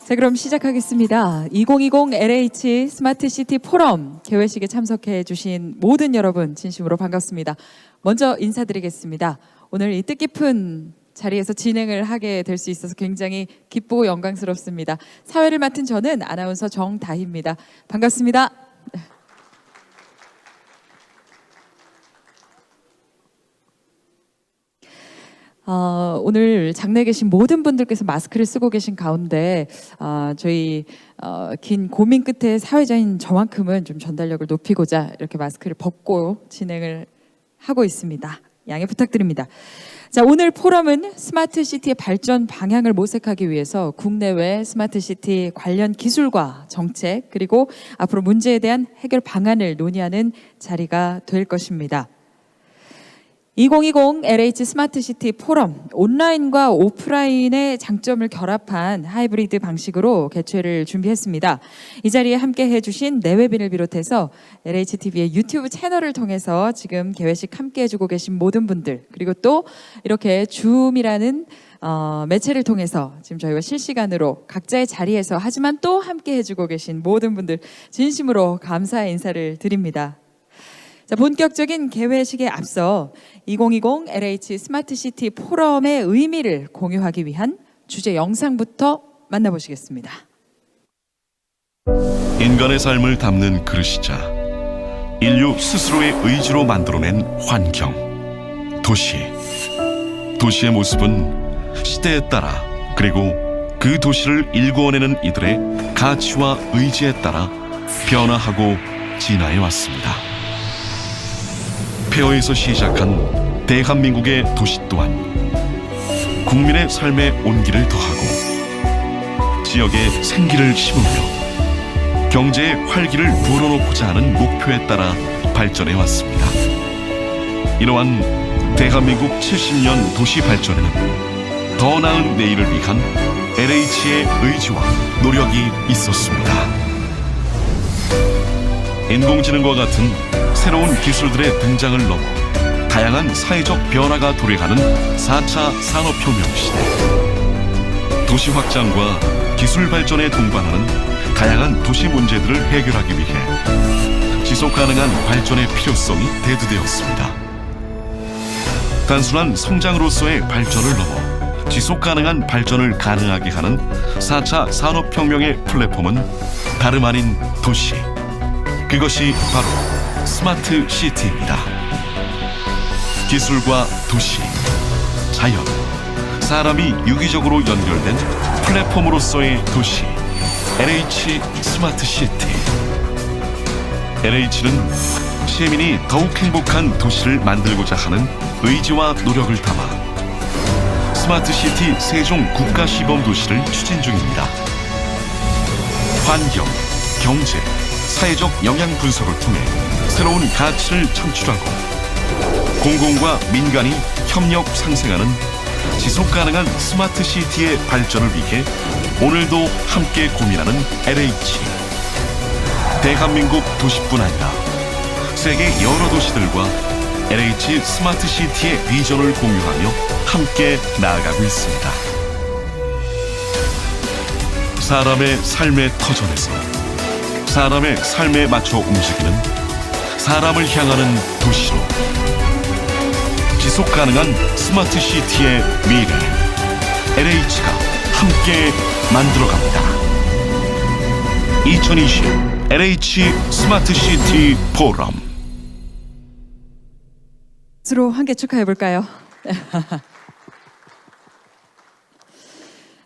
자, 그럼 시작하겠습니다. 2020 LH 스마트시티 포럼 개회식에 참석해 주신 모든 여러분 진심으로 반갑습니다. 먼저 인사드리겠습니다. 오늘 이 뜻깊은 자리에서 진행을 하게 될 수 있어서 굉장히 기쁘고 영광스럽습니다. 사회를 맡은 저는 아나운서 정다희입니다. 반갑습니다. 오늘 장내에 계신 모든 분들께서 마스크를 쓰고 계신 가운데 저희 긴 고민 끝에 사회자인 저만큼은 좀 전달력을 높이고자 이렇게 마스크를 벗고 진행을 하고 있습니다. 양해 부탁드립니다. 자, 오늘 포럼은 스마트시티의 발전 방향을 모색하기 위해서 국내외 스마트시티 관련 기술과 정책 그리고 앞으로 문제에 대한 해결 방안을 논의하는 자리가 될 것입니다. 2020 LH 스마트시티 포럼, 온라인과 오프라인의 장점을 결합한 하이브리드 방식으로 개최를 준비했습니다. 이 자리에 함께 해주신 내외빈을 비롯해서 LHTV의 유튜브 채널을 통해서 지금 개회식 함께 해주고 계신 모든 분들, 그리고 또 이렇게 줌이라는 매체를 통해서 지금 저희와 실시간으로 각자의 자리에서 하지만 또 함께 해주고 계신 모든 분들 진심으로 감사의 인사를 드립니다. 자, 본격적인 개회식에 앞서 2020 LH 스마트시티 포럼의 의미를 공유하기 위한 주제 영상부터 만나보시겠습니다. 인간의 삶을 담는 그릇이자 인류 스스로의 의지로 만들어낸 환경, 도시. 도시의 모습은 시대에 따라 그리고 그 도시를 일구어내는 이들의 가치와 의지에 따라 변화하고 진화해 왔습니다. 폐허에서 시작한 대한민국의 도시 또한 국민의 삶에 온기를 더하고 지역에 생기를 심으며 경제의 활기를 불어넣고자 하는 목표에 따라 발전해 왔습니다. 이러한 대한민국 70년 도시 발전에는 더 나은 내일을 위한 LH의 의지와 노력이 있었습니다. 인공지능과 같은 새로운 기술들의 등장을 넘어 다양한 사회적 변화가 도래하는 4차 산업혁명 시대. 도시 확장과 기술 발전에 동반하는 다양한 도시 문제들을 해결하기 위해 지속가능한 발전의 필요성이 대두되었습니다. 단순한 성장으로서의 발전을 넘어 지속가능한 발전을 가능하게 하는 4차 산업혁명의 플랫폼은 다름 아닌 도시. 그것이 바로 스마트 시티입니다. 기술과 도시, 자연, 사람이 유기적으로 연결된 플랫폼으로서의 도시, LH 스마트 시티. LH는 시민이 더욱 행복한 도시를 만들고자 하는 의지와 노력을 담아 스마트 시티 세종 국가시범도시를 추진 중입니다. 환경, 경제, 사회적 영향 분석을 통해 새로운 가치를 창출하고 공공과 민간이 협력 상생하는 지속가능한 스마트 시티의 발전을 위해 오늘도 함께 고민하는 LH. 대한민국 도시뿐 아니라 세계 여러 도시들과 LH 스마트 시티의 비전을 공유하며 함께 나아가고 있습니다. 사람의 삶의 터전에서 사람의 삶에 맞춰 움직이는 사람을 향하는 도시로 지속가능한 스마트 시티의 미래 LH가 함께 만들어갑니다. 2020 LH 스마트 시티 포럼. 서로 함께 축하해 볼까요?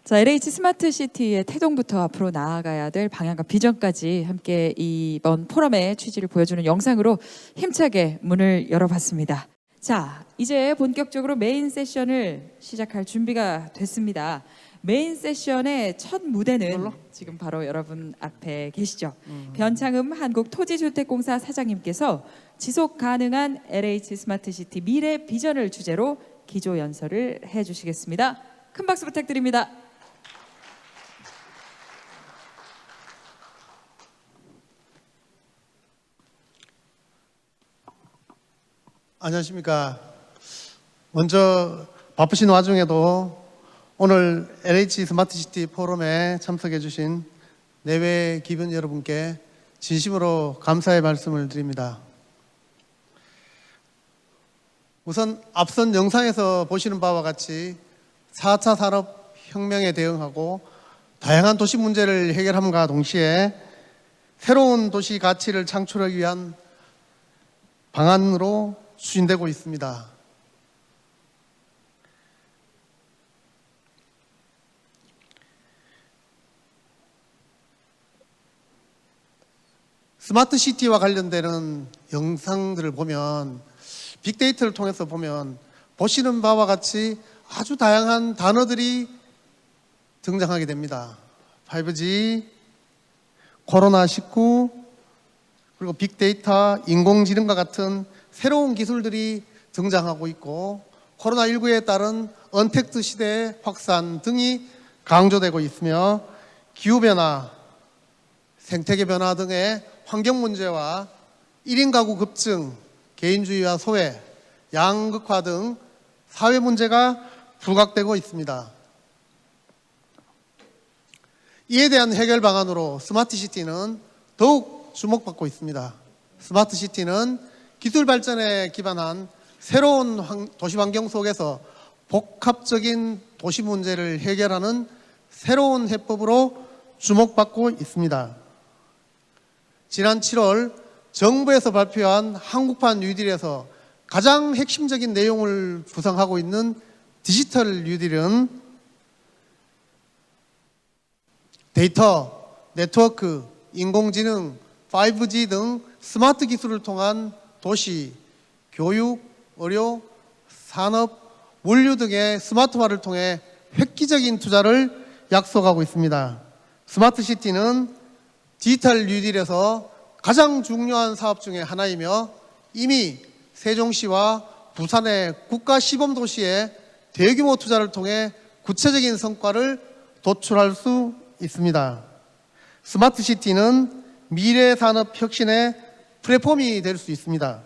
자, LH 스마트 시티의 태동부터 앞으로 나아가야 될 방향과 비전까지 함께 이번 포럼의 취지를 보여주는 영상으로 힘차게 문을 열어봤습니다. 자, 이제 본격적으로 메인 세션을 시작할 준비가 됐습니다. 메인 세션의 첫 무대는 지금 바로 여러분 앞에 계시죠. 변창흠 한국토지주택공사 사장님께서 지속 가능한 LH 스마트 시티 미래 비전을 주제로 기조 연설을 해주시겠습니다. 큰 박수 부탁드립니다. 안녕하십니까. 먼저 바쁘신 와중에도 오늘 LH 스마트시티 포럼에 참석해 주신 내외 기분 여러분께 진심으로 감사의 말씀을 드립니다. 우선 앞선 영상에서 보시는 바와 같이 4차 산업혁명에 대응하고 다양한 도시 문제를 해결함과 동시에 새로운 도시 가치를 창출하기 위한 방안으로 추진되고 있습니다. 스마트시티와 관련되는 영상들을 보면, 빅데이터를 통해서 보면 보시는 바와 같이 아주 다양한 단어들이 등장하게 됩니다. 5G, 코로나19, 그리고 빅데이터, 인공지능과 같은 새로운 기술들이 등장하고 있고, 코로나19에 따른 언택트 시대의 확산 등이 강조되고 있으며, 기후변화, 생태계 변화 등의 환경 문제와 1인 가구 급증, 개인주의와 소외, 양극화 등 사회 문제가 부각되고 있습니다. 이에 대한 해결 방안으로 스마트시티는 더욱 주목받고 있습니다. 스마트시티는 기술 발전에 기반한 새로운 도시 환경 속에서 복합적인 도시 문제를 해결하는 새로운 해법으로 주목받고 있습니다. 지난 7월 정부에서 발표한 한국판 뉴딜에서 가장 핵심적인 내용을 구성하고 있는 디지털 뉴딜은 데이터, 네트워크, 인공지능, 5G 등 스마트 기술을 통한 도시, 교육, 의료, 산업, 물류 등의 스마트화를 통해 획기적인 투자를 약속하고 있습니다. 스마트시티는 디지털 뉴딜에서 가장 중요한 사업 중에 하나이며, 이미 세종시와 부산의 국가 시범도시에 대규모 투자를 통해 구체적인 성과를 도출할 수 있습니다. 스마트시티는 미래 산업 혁신의 플랫폼이 될 수 있습니다.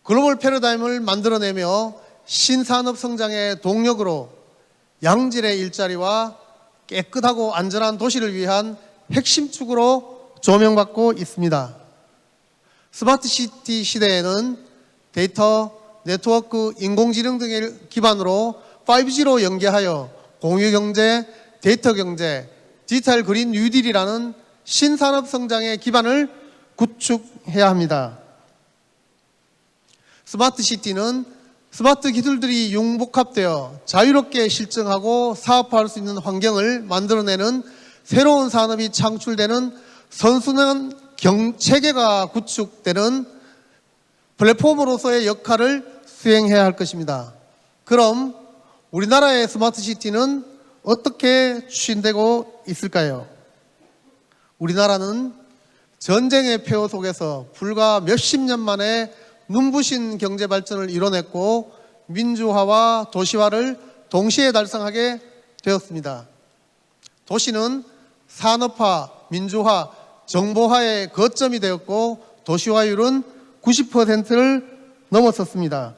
글로벌 패러다임을 만들어내며 신산업 성장의 동력으로 양질의 일자리와 깨끗하고 안전한 도시를 위한 핵심 축으로 조명받고 있습니다. 스마트시티 시대에는 데이터, 네트워크, 인공지능 등을 기반으로 5G로 연계하여 공유경제, 데이터경제, 디지털 그린 뉴딜이라는 신산업 성장의 기반을 구축해야 합니다. 스마트시티는 스마트 기술들이 융복합되어 자유롭게 실증하고 사업화할 수 있는 환경을 만들어내는 새로운 산업이 창출되는 선순환 체계가 구축되는 플랫폼으로서의 역할을 수행해야 할 것입니다. 그럼 우리나라의 스마트시티는 어떻게 추진되고 있을까요? 우리나라는 전쟁의 폐허 속에서 불과 몇십 년 만에 눈부신 경제 발전을 이뤄냈고 민주화와 도시화를 동시에 달성하게 되었습니다. 도시는 산업화, 민주화, 정보화의 거점이 되었고 도시화율은 90%를 넘어섰습니다.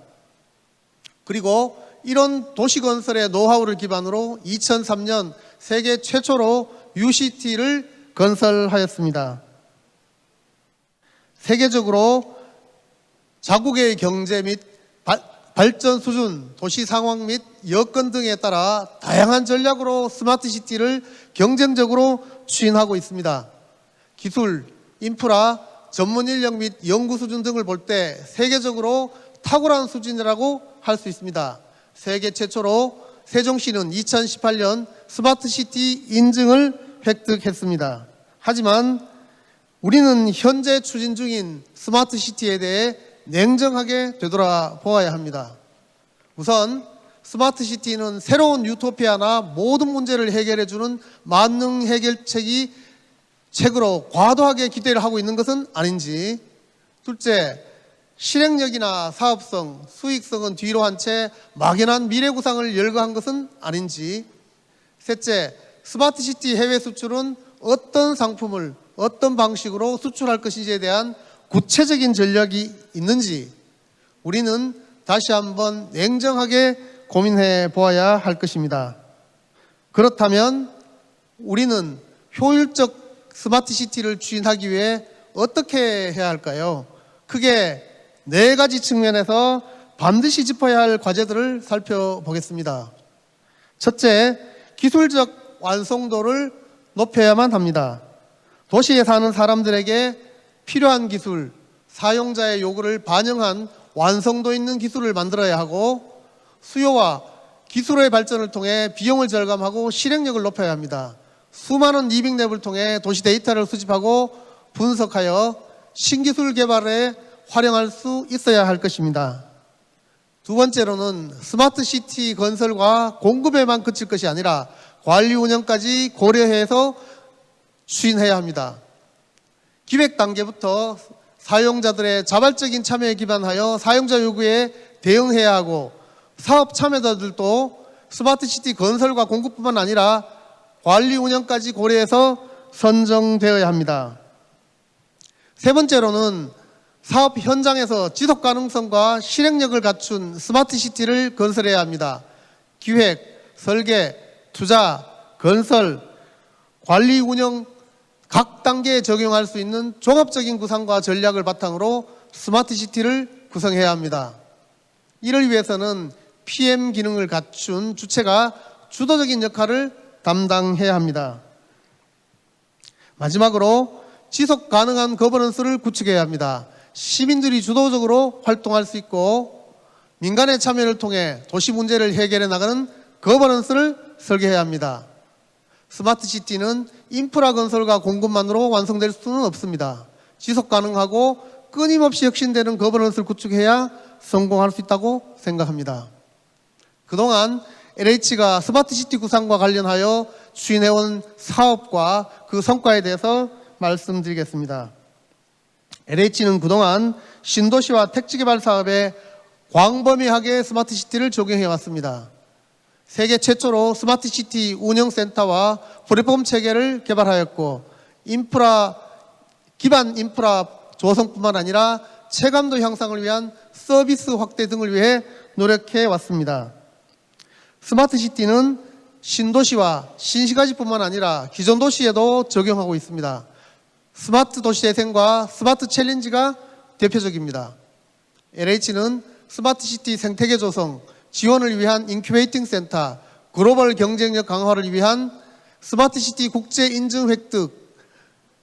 그리고 이런 도시건설의 노하우를 기반으로 2003년 세계 최초로 UCT를 건설하였습니다. 세계적으로 자국의 경제 및 발전 수준, 도시 상황 및 여건 등에 따라 다양한 전략으로 스마트시티를 경쟁적으로 추진하고 있습니다. 기술, 인프라, 전문 인력 및 연구 수준 등을 볼 때 세계적으로 탁월한 수준이라고 할 수 있습니다. 세계 최초로 세종시는 2018년 스마트시티 인증을 획득했습니다. 하지만 우리는 현재 추진 중인 스마트시티에 대해 냉정하게 되돌아보아야 합니다. 우선 스마트시티는 새로운 유토피아나 모든 문제를 해결해주는 만능 해결책으로 과도하게 기대를 하고 있는 것은 아닌지, 둘째, 실행력이나 사업성, 수익성은 뒤로 한 채 막연한 미래 구상을 열거한 것은 아닌지, 셋째, 스마트시티 해외 수출은 어떤 상품을 어떤 방식으로 수출할 것인지에 대한 구체적인 전략이 있는지 우리는 다시 한번 냉정하게 고민해 보아야 할 것입니다. 그렇다면 우리는 효율적 스마트 시티를 추진하기 위해 어떻게 해야 할까요? 크게 4가지 측면에서 반드시 짚어야 할 과제들을 살펴보겠습니다. 첫째, 기술적 완성도를 높여야만 합니다. 도시에 사는 사람들에게 필요한 기술, 사용자의 요구를 반영한 완성도 있는 기술을 만들어야 하고, 수요와 기술의 발전을 통해 비용을 절감하고 실행력을 높여야 합니다. 수많은 리빙랩을 통해 도시 데이터를 수집하고 분석하여 신기술 개발에 활용할 수 있어야 할 것입니다. 두 번째로는 스마트 시티 건설과 공급에만 그칠 것이 아니라 관리 운영까지 고려해서 추진해야 합니다. 기획 단계부터 사용자들의 자발적인 참여에 기반하여 사용자 요구에 대응해야 하고, 사업 참여자들도 스마트 시티 건설과 공급뿐만 아니라 관리 운영까지 고려해서 선정되어야 합니다. 세 번째로는 사업 현장에서 지속 가능성과 실행력을 갖춘 스마트 시티를 건설해야 합니다. 기획, 설계, 투자, 건설, 관리 운영 각 단계에 적용할 수 있는 종합적인 구상과 전략을 바탕으로 스마트 시티를 구성해야 합니다. 이를 위해서는 PM 기능을 갖춘 주체가 주도적인 역할을 담당해야 합니다. 마지막으로 지속 가능한 거버넌스를 구축해야 합니다. 시민들이 주도적으로 활동할 수 있고 민간의 참여를 통해 도시 문제를 해결해 나가는 거버넌스를 설계해야 합니다. 스마트 시티는 인프라 건설과 공급만으로 완성될 수는 없습니다. 지속 가능하고 끊임없이 혁신되는 거버넌스를 구축해야 성공할 수 있다고 생각합니다. 그동안 LH가 스마트 시티 구상과 관련하여 추진해온 사업과 그 성과에 대해서 말씀드리겠습니다. LH는 그동안 신도시와 택지개발 사업에 광범위하게 스마트 시티를 적용해 왔습니다. 세계 최초로 스마트 시티 운영센터와 플랫폼 체계를 개발하였고, 기반 인프라 조성뿐만 아니라 체감도 향상을 위한 서비스 확대 등을 위해 노력해 왔습니다. 스마트 시티는 신도시와 신시가지뿐만 아니라 기존 도시에도 적용하고 있습니다. 스마트 도시 재생과 스마트 챌린지가 대표적입니다. LH는 스마트 시티 생태계 조성, 지원을 위한 인큐베이팅 센터, 글로벌 경쟁력 강화를 위한 스마트 시티 국제 인증 획득,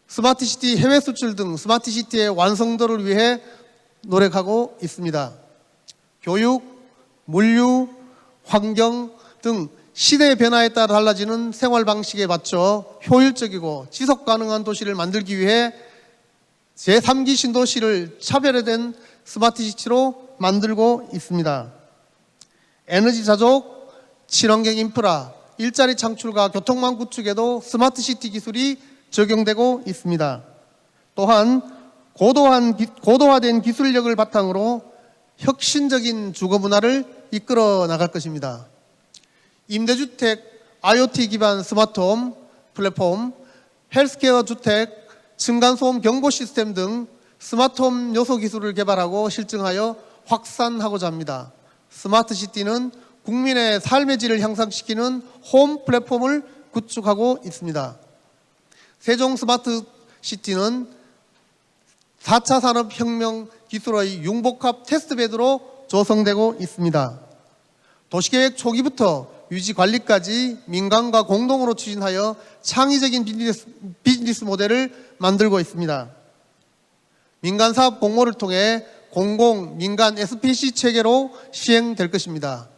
스마트 시티 해외 수출 등 스마트 시티의 완성도를 위해 노력하고 있습니다. 교육, 물류, 환경 등 시대의 변화에 따라 달라지는 생활 방식에 맞춰 효율적이고 지속 가능한 도시를 만들기 위해 제3기 신도시를 차별화된 스마트 시티로 만들고 있습니다. 에너지 자족, 친환경 인프라, 일자리 창출과 교통망 구축에도 스마트 시티 기술이 적용되고 있습니다. 또한 고도화된 기술력을 바탕으로 혁신적인 주거 문화를 이끌어 나갈 것입니다. 임대주택, IoT 기반 스마트홈 플랫폼, 헬스케어 주택, 층간소음 경보 시스템 등 스마트홈 요소 기술을 개발하고 실증하여 확산하고자 합니다. 스마트 시티는 국민의 삶의 질을 향상시키는 홈 플랫폼을 구축하고 있습니다. 세종 스마트 시티는 4차 산업혁명 기술의 융복합 테스트베드로 조성되고 있습니다. 도시계획 초기부터 유지관리까지 민간과 공동으로 추진하여 창의적인 비즈니스 모델을 만들고 있습니다. 민간사업 공모를 통해 공공, 민간 SPC 체계로 시행될 것입니다.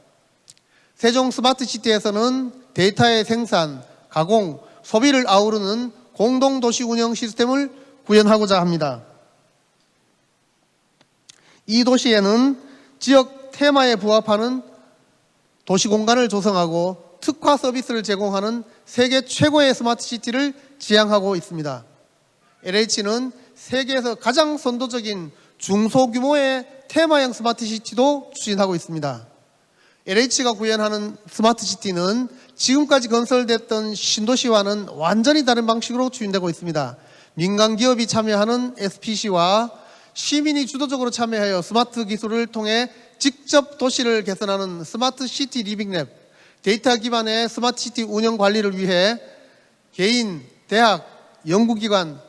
세종 스마트시티에서는 데이터의 생산, 가공, 소비를 아우르는 공동도시 운영 시스템을 구현하고자 합니다. 이 도시에는 지역 테마에 부합하는 도시 공간을 조성하고 특화 서비스를 제공하는 세계 최고의 스마트 시티를 지향하고 있습니다. LH는 세계에서 가장 선도적인 중소규모의 테마형 스마트 시티도 추진하고 있습니다. LH가 구현하는 스마트 시티는 지금까지 건설됐던 신도시와는 완전히 다른 방식으로 추진되고 있습니다. 민간 기업이 참여하는 SPC와 시민이 주도적으로 참여하여 스마트 기술을 통해 직접 도시를 개선하는 스마트 시티 리빙랩, 데이터 기반의 스마트 시티 운영 관리를 위해 개인, 대학, 연구기관,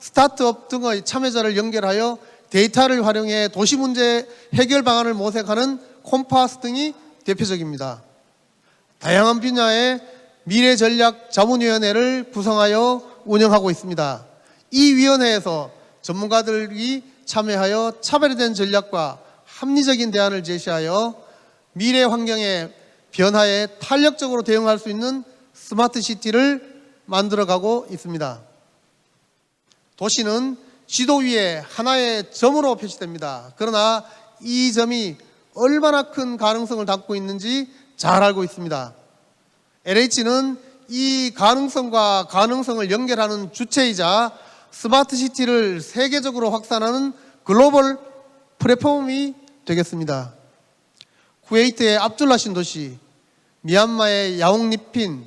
스타트업 등의 참여자를 연결하여 데이터를 활용해 도시 문제 해결 방안을 모색하는 콤파스 등이 대표적입니다. 다양한 분야의 미래 전략 자문위원회를 구성하여 운영하고 있습니다. 이 위원회에서 전문가들이 참여하여 차별화된 전략과 합리적인 대안을 제시하여 미래 환경의 변화에 탄력적으로 대응할 수 있는 스마트 시티를 만들어가고 있습니다. 도시는 지도 위에 하나의 점으로 표시됩니다. 그러나 이 점이 얼마나 큰 가능성을 담고 있는지 잘 알고 있습니다. LH는 이 가능성과 가능성을 연결하는 주체이자 스마트 시티를 세계적으로 확산하는 글로벌 플랫폼이 되겠습니다. 쿠웨이트의 압둘라 신도시, 미얀마의 야옹리핀,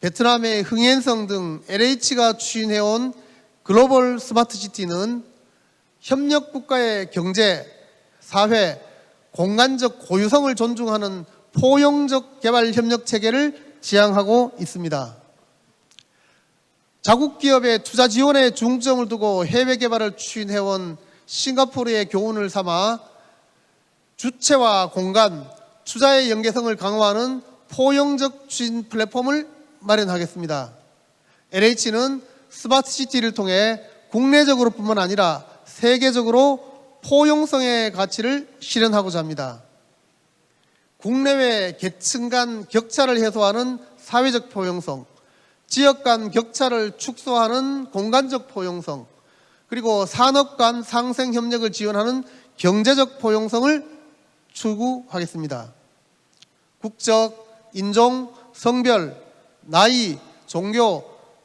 베트남의 흥옌성 등 LH가 추진해온 글로벌 스마트 시티는 협력 국가의 경제, 사회, 공간적 고유성을 존중하는 포용적 개발 협력 체계를 지향하고 있습니다. 자국 기업의 투자 지원에 중점을 두고 해외 개발을 추진해온 싱가포르의 교훈을 삼아 주체와 공간, 투자의 연계성을 강화하는 포용적 추진 플랫폼을 마련하겠습니다. LH는 스마트 시티를 통해 국내적으로뿐만 아니라 세계적으로 포용성의 가치를 실현하고자 합니다. 국내외 계층 간 격차를 해소하는 사회적 포용성, 지역 간 격차를 축소하는 공간적 포용성, 그리고 산업 간 상생 협력을 지원하는 경제적 포용성을 추구하겠습니다. 국적, 인종, 성별, 나이, 종교,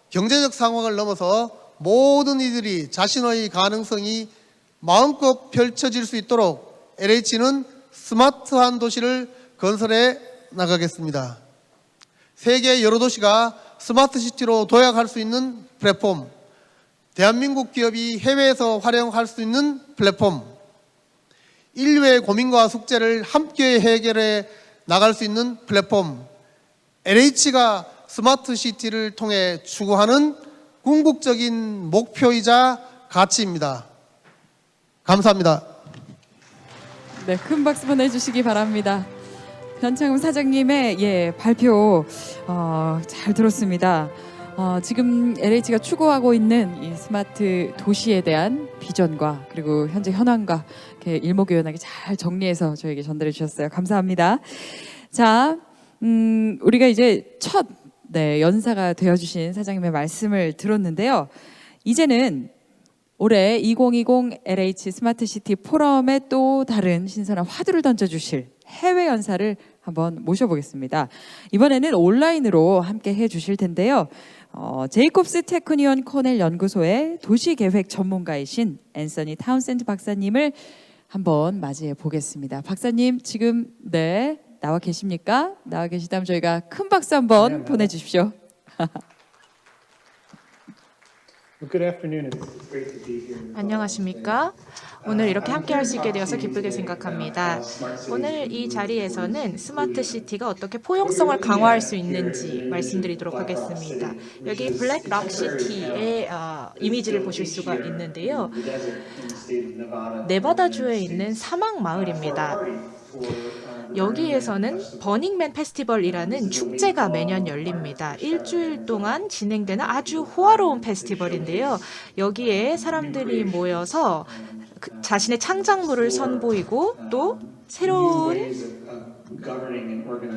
경제적 상황을 넘어서 모든 이들이 자신의 가능성이 마음껏 펼쳐질 수 있도록 LH는 스마트한 도시를 건설해 나가겠습니다. 세계 여러 도시가 스마트 시티로 도약할 수 있는 플랫폼, 대한민국 기업이 해외에서 활용할 수 있는 플랫폼, 인류의 고민과 숙제를 함께 해결해 나갈 수 있는 플랫폼, LH가 스마트 시티를 통해 추구하는 궁극적인 목표이자 가치입니다. 감사합니다. 네, 큰 박수 보내주시기 바랍니다. 변창흠 사장님의 발표 잘 들었습니다. 지금 LH가 추구하고 있는 이 스마트 도시에 대한 비전과 그리고 현재 현황과 이렇게 일목요연하게 잘 정리해서 저에게 전달해 주셨어요. 감사합니다. 자, 우리가 이제 첫 연사가 되어주신 사장님의 말씀을 들었는데요. 이제는 올해 2020 LH 스마트시티 포럼에 또 다른 신선한 화두를 던져주실 해외 연사를 한번 모셔보겠습니다. 이번에는 온라인으로 함께 해주실 텐데요. 제이콥스 테크니온 코넬 연구소의 도시계획 전문가이신 앤서니 타운센드 박사님을 한번 맞이해 보겠습니다. 박사님 지금 나와 계십니까? 나와 계시다면 저희가 큰 박수 한번 보내주십시오. 안녕하십니까? 오늘 이렇게 함께 할 수 있게 되어서 기쁘게 생각합니다. 오늘 이 자리에서는 스마트 시티가 어떻게 포용성을 강화할 수 있는지 말씀드리도록 하겠습니다. 여기 블랙락 시티의 이미지를 보실 수가 있는데요. 네바다주에 있는 사막 마을입니다. 여기에서는 버닝맨 페스티벌이라는 축제가 매년 열립니다. 일주일 동안 진행되는 아주 호화로운 페스티벌인데요. 여기에 사람들이 모여서 자신의 창작물을 선보이고 또 새로운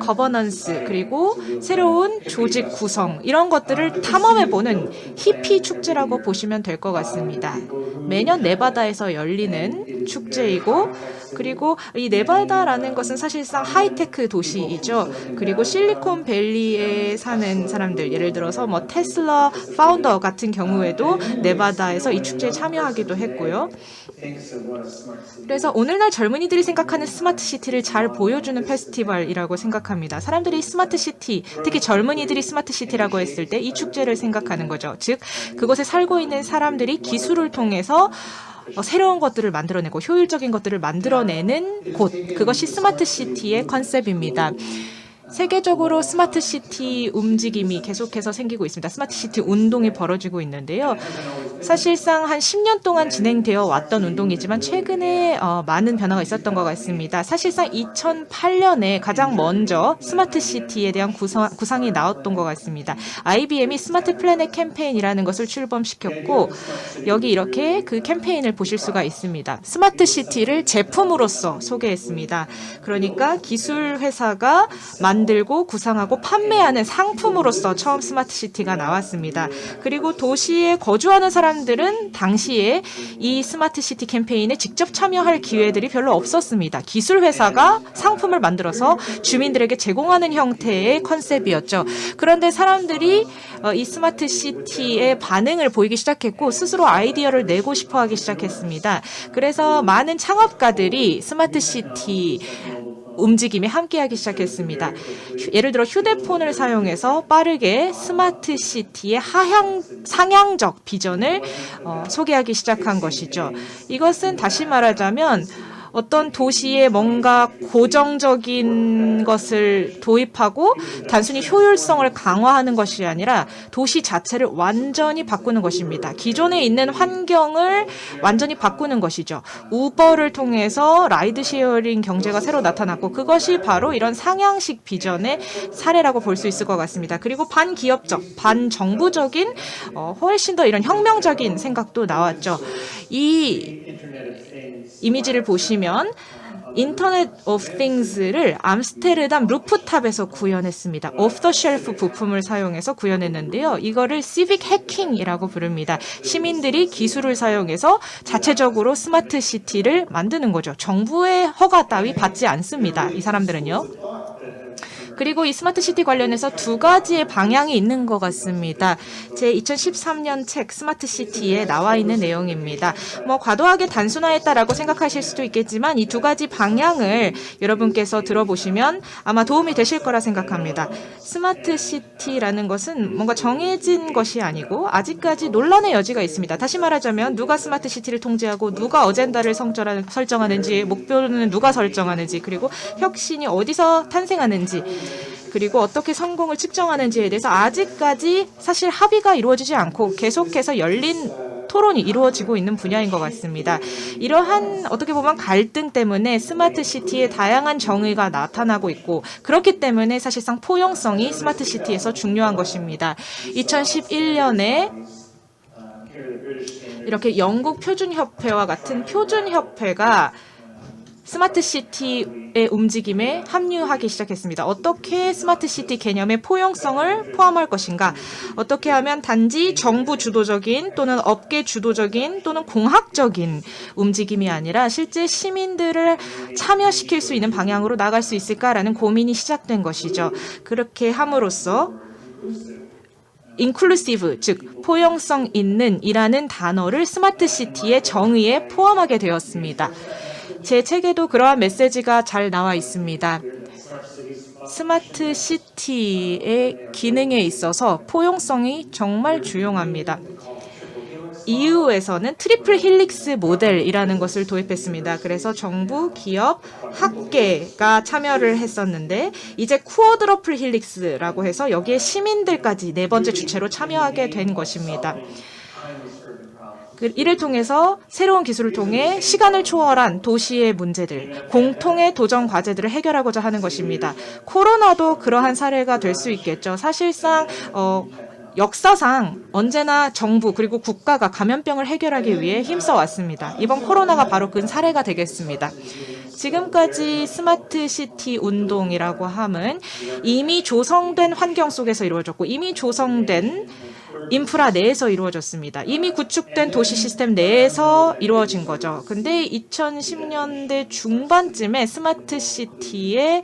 거버넌스 그리고 새로운 조직 구성 이런 것들을 탐험해보는 히피 축제라고 보시면 될 것 같습니다. 매년 네바다에서 열리는 축제이고 그리고 이 네바다라는 것은 사실상 하이테크 도시이죠. 그리고 실리콘밸리에 사는 사람들 예를 들어서 뭐 테슬라 파운더 같은 경우에도 네바다에서 이 축제에 참여하기도 했고요. 그래서 오늘날 젊은이들이 생각하는 스마트 시티를 잘 보여주는 페스티벌이라고 생각합니다. 사람들이 스마트 시티, 특히 젊은이들이 스마트 시티라고 했을 때 이 축제를 생각하는 거죠. 즉 그곳에 살고 있는 사람들이 기술을 통해서 새로운 것들을 만들어내고 효율적인 것들을 만들어내는 곳, 그것이 스마트 시티의 컨셉입니다. 세계적으로 스마트 시티 움직임이 계속해서 생기고 있습니다. 스마트 시티 운동이 벌어지고 있는데요. 사실상 한 10년 동안 진행되어 왔던 운동이지만 최근에 많은 변화가 있었던 것 같습니다. 사실상 2008년에 가장 먼저 스마트 시티에 대한 구상이 나왔던 것 같습니다. IBM이 스마트 플래닛 캠페인이라는 것을 출범시켰고 여기 이렇게 그 캠페인을 보실 수가 있습니다. 스마트 시티를 제품으로서 소개했습니다. 그러니까 기술 회사가 만들고 구상하고 판매하는 상품으로서 처음 스마트 시티가 나왔습니다. 그리고 도시에 거주하는 사람들은 당시에 이 스마트 시티 캠페인에 직접 참여할 기회들이 별로 없었습니다. 기술 회사가 상품을 만들어서 주민들에게 제공하는 형태의 컨셉이었죠. 그런데 사람들이 이 스마트 시티의 반응을 보이기 시작했고 스스로 아이디어를 내고 싶어 하기 시작했습니다. 그래서 많은 창업가들이 스마트 시티 움직임에 함께하기 시작했습니다. 예를 들어 휴대폰을 사용해서 빠르게 스마트 시티의 상향적 비전을 소개하기 시작한 것이죠. 이것은 다시 말하자면 어떤 도시에 뭔가 고정적인 것을 도입하고 단순히 효율성을 강화하는 것이 아니라 도시 자체를 완전히 바꾸는 것입니다. 기존에 있는 환경을 완전히 바꾸는 것이죠. 우버를 통해서 라이드 쉐어링 경제가 새로 나타났고 그것이 바로 이런 상향식 비전의 사례라고 볼 수 있을 것 같습니다. 그리고 반기업적, 반정부적인 훨씬 더 이런 혁명적인 생각도 나왔죠. 이 이미지를 보시면 인터넷 오브 띵스를 암스테르담 루프탑에서 구현했습니다. 오프 더 쉘프 부품을 사용해서 구현했는데요. 이거를 시빅 해킹이라고 부릅니다. 시민들이 기술을 사용해서 자체적으로 스마트 시티를 만드는 거죠. 정부의 허가 따위 받지 않습니다. 이 사람들은요. 그리고 이 스마트 시티 관련해서 두 가지의 방향이 있는 것 같습니다. 제 2013년 책 스마트 시티에 나와 있는 내용입니다. 과도하게 단순화했다라고 생각하실 수도 있겠지만 이 두 가지 방향을 여러분께서 들어보시면 아마 도움이 되실 거라 생각합니다. 스마트 시티라는 것은 뭔가 정해진 것이 아니고 아직까지 논란의 여지가 있습니다. 다시 말하자면 누가 스마트 시티를 통제하고 누가 어젠다를 설정하는지, 목표는 누가 설정하는지, 그리고 혁신이 어디서 탄생하는지, 그리고 어떻게 성공을 측정하는지에 대해서 아직까지 사실 합의가 이루어지지 않고 계속해서 열린 토론이 이루어지고 있는 분야인 것 같습니다. 이러한 어떻게 보면 갈등 때문에 스마트 시티의 다양한 정의가 나타나고 있고 그렇기 때문에 사실상 포용성이 스마트 시티에서 중요한 것입니다. 2011년에 이렇게 영국 표준협회와 같은 표준협회가 스마트 시티의 움직임에 합류하기 시작했습니다. 어떻게 스마트 시티 개념의 포용성을 포함할 것인가? 어떻게 하면 단지 정부 주도적인 또는 업계 주도적인 또는 공학적인 움직임이 아니라 실제 시민들을 참여시킬 수 있는 방향으로 나갈 수 있을까라는 고민이 시작된 것이죠. 그렇게 함으로써 inclusive, 즉 포용성 있는 이라는 단어를 스마트 시티의 정의에 포함하게 되었습니다. 제 책에도 그러한 메시지가 잘 나와 있습니다. 스마트 시티의 기능에 있어서 포용성이 정말 중요합니다. EU에서는 트리플 힐릭스 모델이라는 것을 도입했습니다. 그래서 정부, 기업, 학계가 참여를 했었는데 이제 쿼드러플 힐릭스라고 해서 여기에 시민들까지 네 번째 주체로 참여하게 된 것입니다. 이를 통해서 새로운 기술을 통해 시간을 초월한 도시의 문제들, 공통의 도전 과제들을 해결하고자 하는 것입니다. 코로나도 그러한 사례가 될 수 있겠죠. 사실상 역사상 언제나 정부 그리고 국가가 감염병을 해결하기 위해 힘써 왔습니다. 이번 코로나가 바로 그 사례가 되겠습니다. 지금까지 스마트 시티 운동이라고 함은 이미 조성된 환경 속에서 이루어졌고 이미 조성된 인프라 내에서 이루어졌습니다. 이미 구축된 도시 시스템 내에서 이루어진 거죠. 근데 2010년대 중반쯤에 스마트 시티의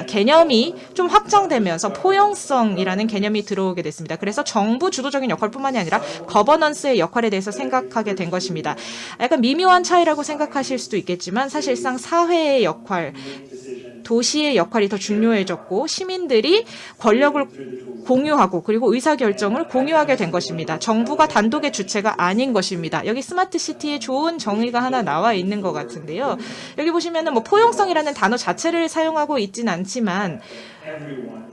개념이 좀 확장되면서 포용성이라는 개념이 들어오게 됐습니다. 그래서 정부 주도적인 역할뿐만이 아니라 거버넌스의 역할에 대해서 생각하게 된 것입니다. 약간 미묘한 차이라고 생각하실 수도 있겠지만 사실상 사회의 역할, 도시의 역할이 더 중요해졌고 시민들이 권력을 공유하고 그리고 의사결정을 공유하게 된 것입니다. 정부가 단독의 주체가 아닌 것입니다. 여기 스마트 시티에 좋은 정의가 하나 나와 있는 것 같은데요. 여기 보시면은 뭐 포용성이라는 단어 자체를 사용하고 있진 않지만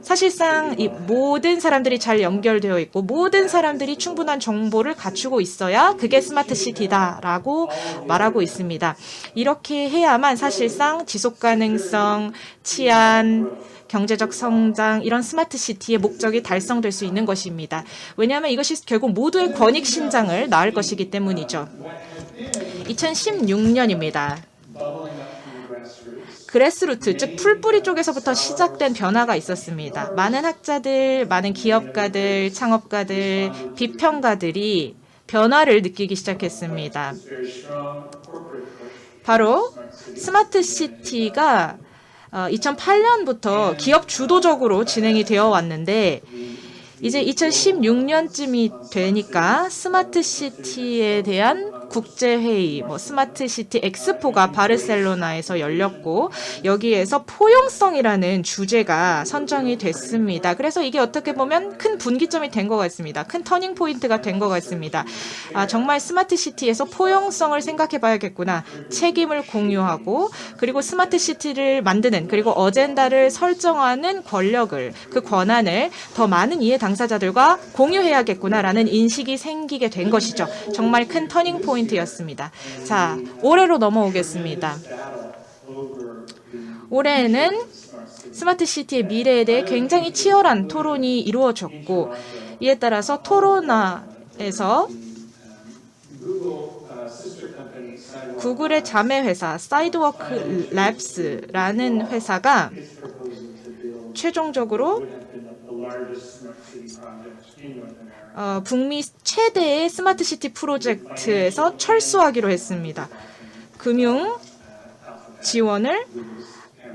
사실상 이 모든 사람들이 잘 연결되어 있고 모든 사람들이 충분한 정보를 갖추고 있어야 그게 스마트 시티다라고 말하고 있습니다. 이렇게 해야만 사실상 지속 가능성, 치안, 경제적 성장 이런 스마트 시티의 목적이 달성될 수 있는 것입니다. 왜냐하면 이것이 결국 모두의 권익 신장을 낳을 것이기 때문이죠. 2016년입니다. 그래스루트, 즉 풀뿌리 쪽에서부터 시작된 변화가 있었습니다. 많은 학자들, 많은 기업가들, 창업가들, 비평가들이 변화를 느끼기 시작했습니다. 바로 스마트 시티가 2008년부터 기업 주도적으로 진행이 되어 왔는데 이제 2016년쯤이 되니까 스마트 시티에 대한 국제회의, 스마트 시티 엑스포가 바르셀로나에서 열렸고 여기에서 포용성이라는 주제가 선정이 됐습니다. 그래서 이게 어떻게 보면 큰 분기점이 된 것 같습니다. 큰 터닝 포인트가 된 것 같습니다. 정말 스마트 시티에서 포용성을 생각해 봐야겠구나. 책임을 공유하고 그리고 스마트 시티를 만드는 그리고 어젠다를 설정하는 권력을 그 권한을 더 많은 이해 당사자들과 공유해야겠구나라는 인식이 생기게 된 것이죠. 정말 큰 터닝 포인트였습니다. 자, 올해로 넘어오겠습니다. 올해에는 스마트 시티의 미래에 대해 굉장히 치열한 토론이 이루어졌고 이에 따라서 토로나에서 구글의 자매 회사 사이드워크 랩스라는 회사가 최종적으로 북미 최대의 스마트 시티 프로젝트에서 철수하기로 했습니다. 금융 지원을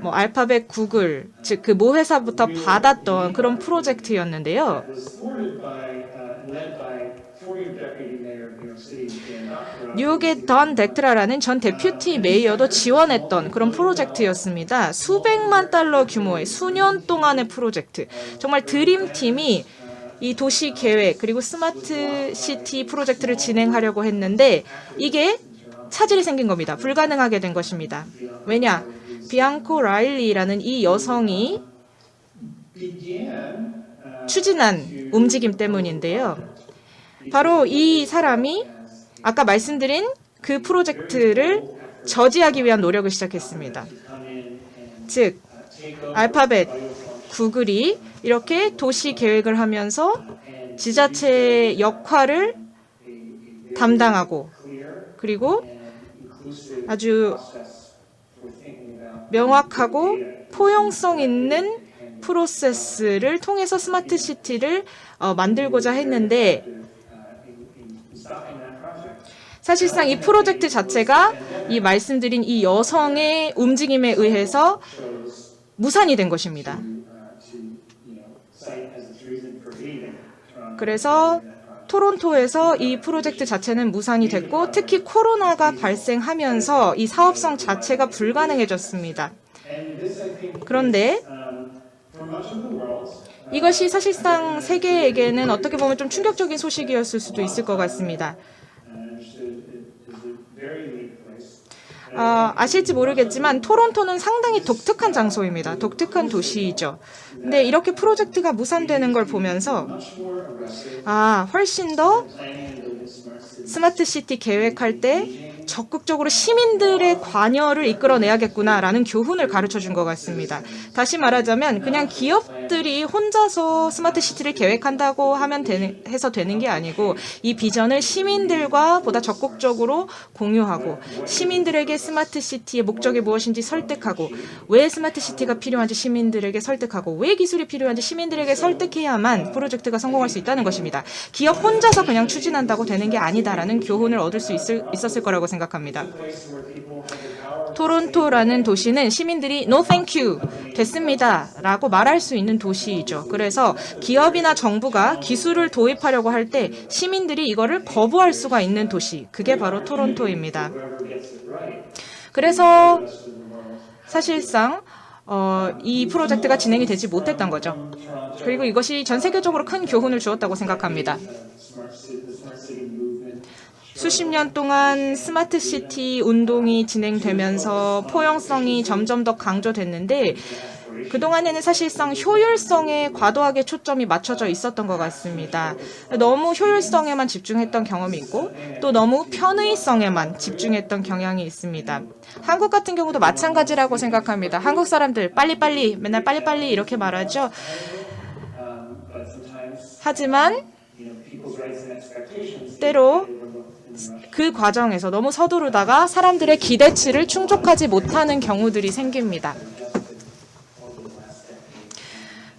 알파벳 구글, 즉 그 모 회사부터 받았던 그런 프로젝트였는데요. 뉴욕의 던 덱트라라는 전 데퓨티 메이어도 지원했던 그런 프로젝트였습니다. 수백만 달러 규모의 수년 동안의 프로젝트. 정말 드림팀이 이 도시 계획 그리고 스마트 시티 프로젝트를 진행하려고 했는데 이게 차질이 생긴 겁니다. 불가능하게 된 것입니다. 왜냐? 비앙코 라일리라는 이 여성이 추진한 움직임 때문인데요. 바로 이 사람이 아까 말씀드린 그 프로젝트를 저지하기 위한 노력을 시작했습니다. 즉, 알파벳, 구글이 이렇게 도시 계획을 하면서 지자체의 역할을 담당하고 그리고 아주 명확하고 포용성 있는 프로세스를 통해서 스마트 시티를 만들고자 했는데 사실상 이 프로젝트 자체가 이 말씀드린 이 여성의 움직임에 의해서 무산이 된 것입니다. 그래서 토론토에서 이 프로젝트 자체는 무산이 됐고 특히 코로나가 발생하면서 이 사업성 자체가 불가능해졌습니다. 그런데 이것이 사실상 세계에게는 어떻게 보면 좀 충격적인 소식이었을 수도 있을 것 같습니다. 아실지 모르겠지만 토론토는 상당히 독특한 장소입니다. 독특한 도시이죠. 근데 이렇게 프로젝트가 무산되는 걸 보면서 훨씬 더 스마트 시티 계획할 때 적극적으로 시민들의 관여를 이끌어내야겠구나라는 교훈을 가르쳐준 것 같습니다. 다시 말하자면 그냥 기업들이 혼자서 스마트 시티를 계획한다고 해서 되는 게 아니고 이 비전을 시민들과 보다 적극적으로 공유하고 시민들에게 스마트 시티의 목적이 무엇인지 설득하고 왜 스마트 시티가 필요한지 시민들에게 설득하고 왜 기술이 필요한지 시민들에게 설득해야만 프로젝트가 성공할 수 있다는 것입니다. 기업 혼자서 그냥 추진한다고 되는 게 아니다라는 교훈을 얻을 수 있었을 거라고 생각합니다. 토론토라는 도시는 시민들이 No thank you 됐습니다 라고 말할 수 있는 도시이죠. 그래서 기업이나 정부가 기술을 도입하려고 할 때 시민들이 이거를 거부할 수가 있는 도시, 그게 바로 토론토입니다. 그래서 사실상 이 프로젝트가 진행이 되지 못했던 거죠. 그리고 이것이 전 세계적으로 큰 교훈을 주었다고 생각합니다. 수십 년 동안 스마트 시티 운동이 진행되면서 포용성이 점점 더 강조됐는데 그동안에는 사실상 효율성에 과도하게 초점이 맞춰져 있었던 것 같습니다. 너무 효율성에만 집중했던 경험이 있고 또 너무 편의성에만 집중했던 경향이 있습니다. 한국 같은 경우도 마찬가지라고 생각합니다. 한국 사람들 빨리빨리 맨날 빨리빨리 이렇게 말하죠. 하지만 때로 그 과정에서 너무 서두르다가 사람들의 기대치를 충족하지 못하는 경우들이 생깁니다.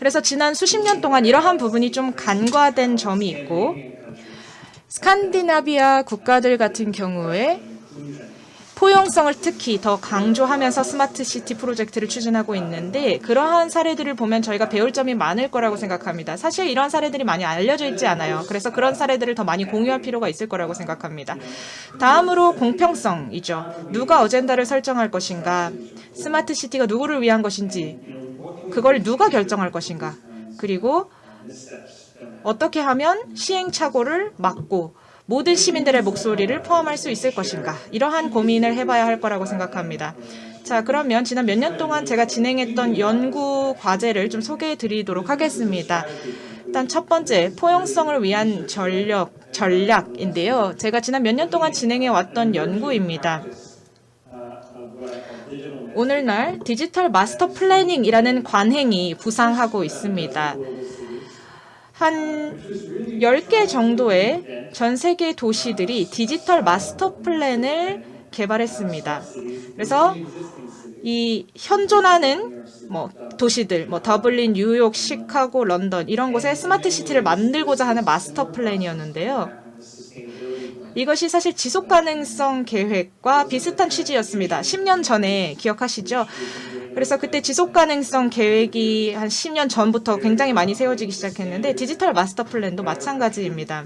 그래서 지난 수십 년 동안 이러한 부분이 좀 간과된 점이 있고 스칸디나비아 국가들 같은 경우에 포용성을 특히 더 강조하면서 스마트 시티 프로젝트를 추진하고 있는데 그러한 사례들을 보면 저희가 배울 점이 많을 거라고 생각합니다. 사실 이런 사례들이 많이 알려져 있지 않아요. 그래서 그런 사례들을 더 많이 공유할 필요가 있을 거라고 생각합니다. 다음으로 공평성이죠. 누가 어젠다를 설정할 것인가, 스마트 시티가 누구를 위한 것인지, 그걸 누가 결정할 것인가, 그리고 어떻게 하면 시행착오를 막고 모든 시민들의 목소리를 포함할 수 있을 것인가, 이러한 고민을 해봐야 할 거라고 생각합니다. 자, 그러면 지난 몇 년 동안 제가 진행했던 연구 과제를 좀 소개해 드리도록 하겠습니다. 일단 첫 번째, 포용성을 위한 전략인데요. 제가 지난 몇 년 동안 진행해 왔던 연구입니다. 오늘날 디지털 마스터 플래닝이라는 관행이 부상하고 있습니다. 한 10개 정도의 전 세계 도시들이 디지털 마스터 플랜을 개발했습니다. 그래서 이 현존하는 도시들, 더블린, 뉴욕, 시카고, 런던 이런 곳에 스마트 시티를 만들고자 하는 마스터 플랜이었는데요. 이것이 사실 지속가능성 계획과 비슷한 취지였습니다. 10년 전에 기억하시죠? 그래서 그때 지속가능성 계획이 한 10년 전부터 굉장히 많이 세워지기 시작했는데 디지털 마스터 플랜도 마찬가지입니다.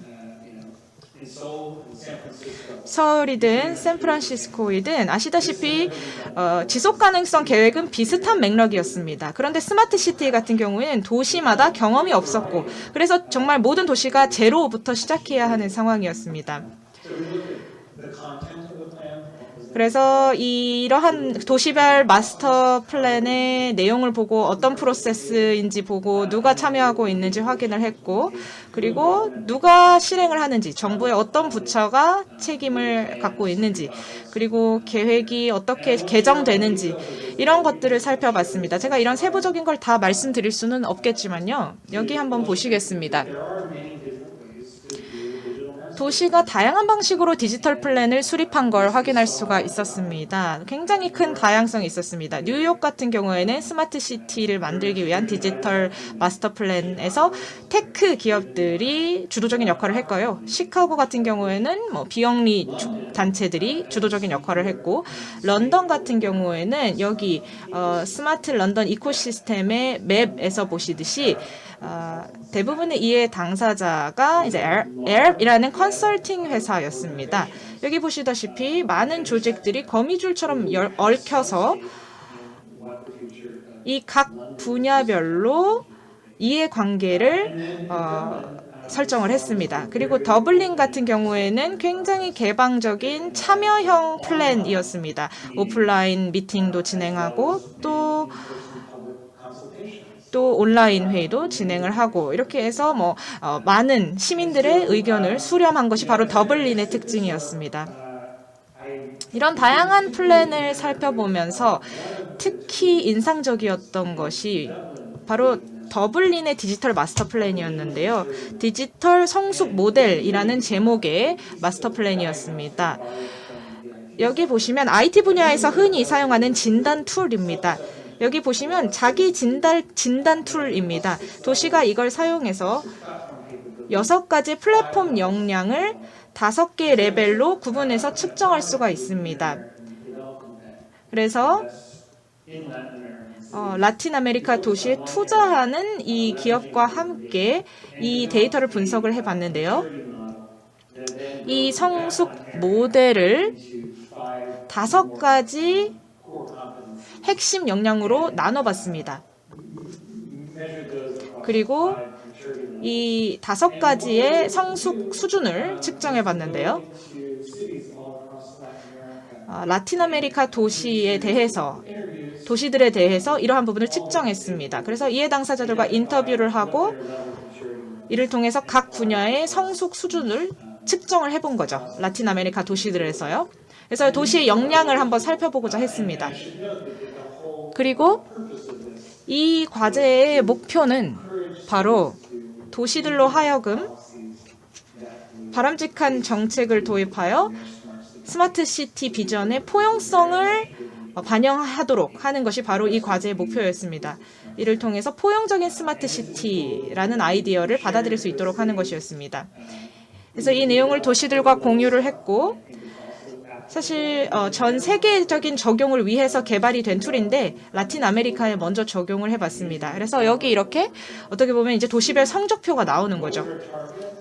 서울이든 샌프란시스코이든 아시다시피 지속가능성 계획은 비슷한 맥락이었습니다. 그런데 스마트 시티 같은 경우에는 도시마다 경험이 없었고 그래서 정말 모든 도시가 제로부터 시작해야 하는 상황이었습니다. 그래서 이러한 도시별 마스터 플랜의 내용을 보고 어떤 프로세스인지 보고 누가 참여하고 있는지 확인을 했고 그리고 누가 실행을 하는지 정부의 어떤 부처가 책임을 갖고 있는지 그리고 계획이 어떻게 개정되는지 이런 것들을 살펴봤습니다. 제가 이런 세부적인 걸 다 말씀드릴 수는 없겠지만요. 여기 한번 보시겠습니다. 도시가 다양한 방식으로 디지털 플랜을 수립한 걸 확인할 수가 있었습니다. 굉장히 큰 다양성이 있었습니다. 뉴욕 같은 경우에는 스마트 시티를 만들기 위한 디지털 마스터 플랜에서 테크 기업들이 주도적인 역할을 했고요. 시카고 같은 경우에는 비영리 단체들이 주도적인 역할을 했고 런던 같은 경우에는 여기 스마트 런던 이코시스템의 맵에서 보시듯이 대부분의 이해 당사자가 이제 에랩이라는 컨설팅 회사였습니다. 여기 보시다시피 많은 조직들이 거미줄처럼 얽혀서 이 각 분야별로 이해관계를 설정을 했습니다. 그리고 더블린 같은 경우에는 굉장히 개방적인 참여형 플랜이었습니다. 오프라인 미팅도 진행하고 또 온라인 회의도 진행을 하고 이렇게 해서 많은 시민들의 의견을 수렴한 것이 바로 더블린의 특징이었습니다. 이런 다양한 플랜을 살펴보면서 특히 인상적이었던 것이 바로 더블린의 디지털 마스터 플랜이었는데요. 디지털 성숙 모델이라는 제목의 마스터 플랜이었습니다. 여기 보시면 IT 분야에서 흔히 사용하는 진단 툴입니다. 여기 보시면 자기 진단 툴입니다. 도시가 이걸 사용해서 6가지 플랫폼 역량을 5개 레벨로 구분해서 측정할 수가 있습니다. 그래서 라틴 아메리카 도시에 투자하는 이 기업과 함께 이 데이터를 분석을 해봤는데요. 이 성숙 모델을 5가지 핵심 역량으로 나눠봤습니다. 그리고 이 5가지의 성숙 수준을 측정해 봤는데요. 라틴 아메리카 도시들에 대해서 이러한 부분을 측정했습니다. 그래서 이해 당사자들과 인터뷰를 하고 이를 통해서 각 분야의 성숙 수준을 측정을 해본 거죠. 라틴 아메리카 도시들에서요. 그래서 도시의 역량을 한번 살펴보고자 했습니다. 그리고 이 과제의 목표는 바로 도시들로 하여금 바람직한 정책을 도입하여 스마트 시티 비전의 포용성을 반영하도록 하는 것이 바로 이 과제의 목표였습니다. 이를 통해서 포용적인 스마트 시티라는 아이디어를 받아들일 수 있도록 하는 것이었습니다. 그래서 이 내용을 도시들과 공유를 했고, 사실 전 세계적인 적용을 위해서 개발이 된 툴인데 라틴 아메리카에 먼저 적용을 해봤습니다. 그래서 여기 이렇게 어떻게 보면 이제 도시별 성적표가 나오는 거죠.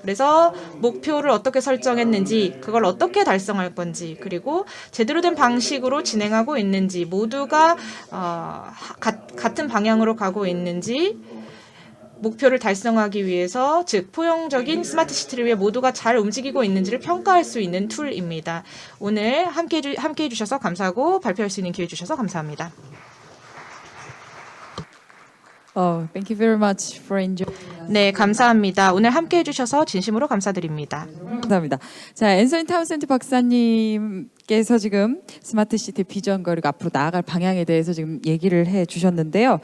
그래서 목표를 어떻게 설정했는지, 그걸 어떻게 달성할 건지, 그리고 제대로 된 방식으로 진행하고 있는지, 모두가 같은 방향으로 가고 있는지, 목표를 달성하기 위해서, 즉 포용적인 스마트 시티를 위해 모두가 잘 움직이고 있는지를 평가할 수 있는 툴입니다. 오늘 함께해 주셔서 감사하고 발표할 수 있는 기회 주셔서 감사합니다. Thank you very much for enjoying. 네, 감사합니다. 오늘 함께해 주셔서 진심으로 감사드립니다. 감사합니다. 자, 앤서니 타운센드 박사님께서 지금 스마트 시티 비전 그리고 앞으로 나아갈 방향에 대해서 지금 얘기를 해 주셨는데요.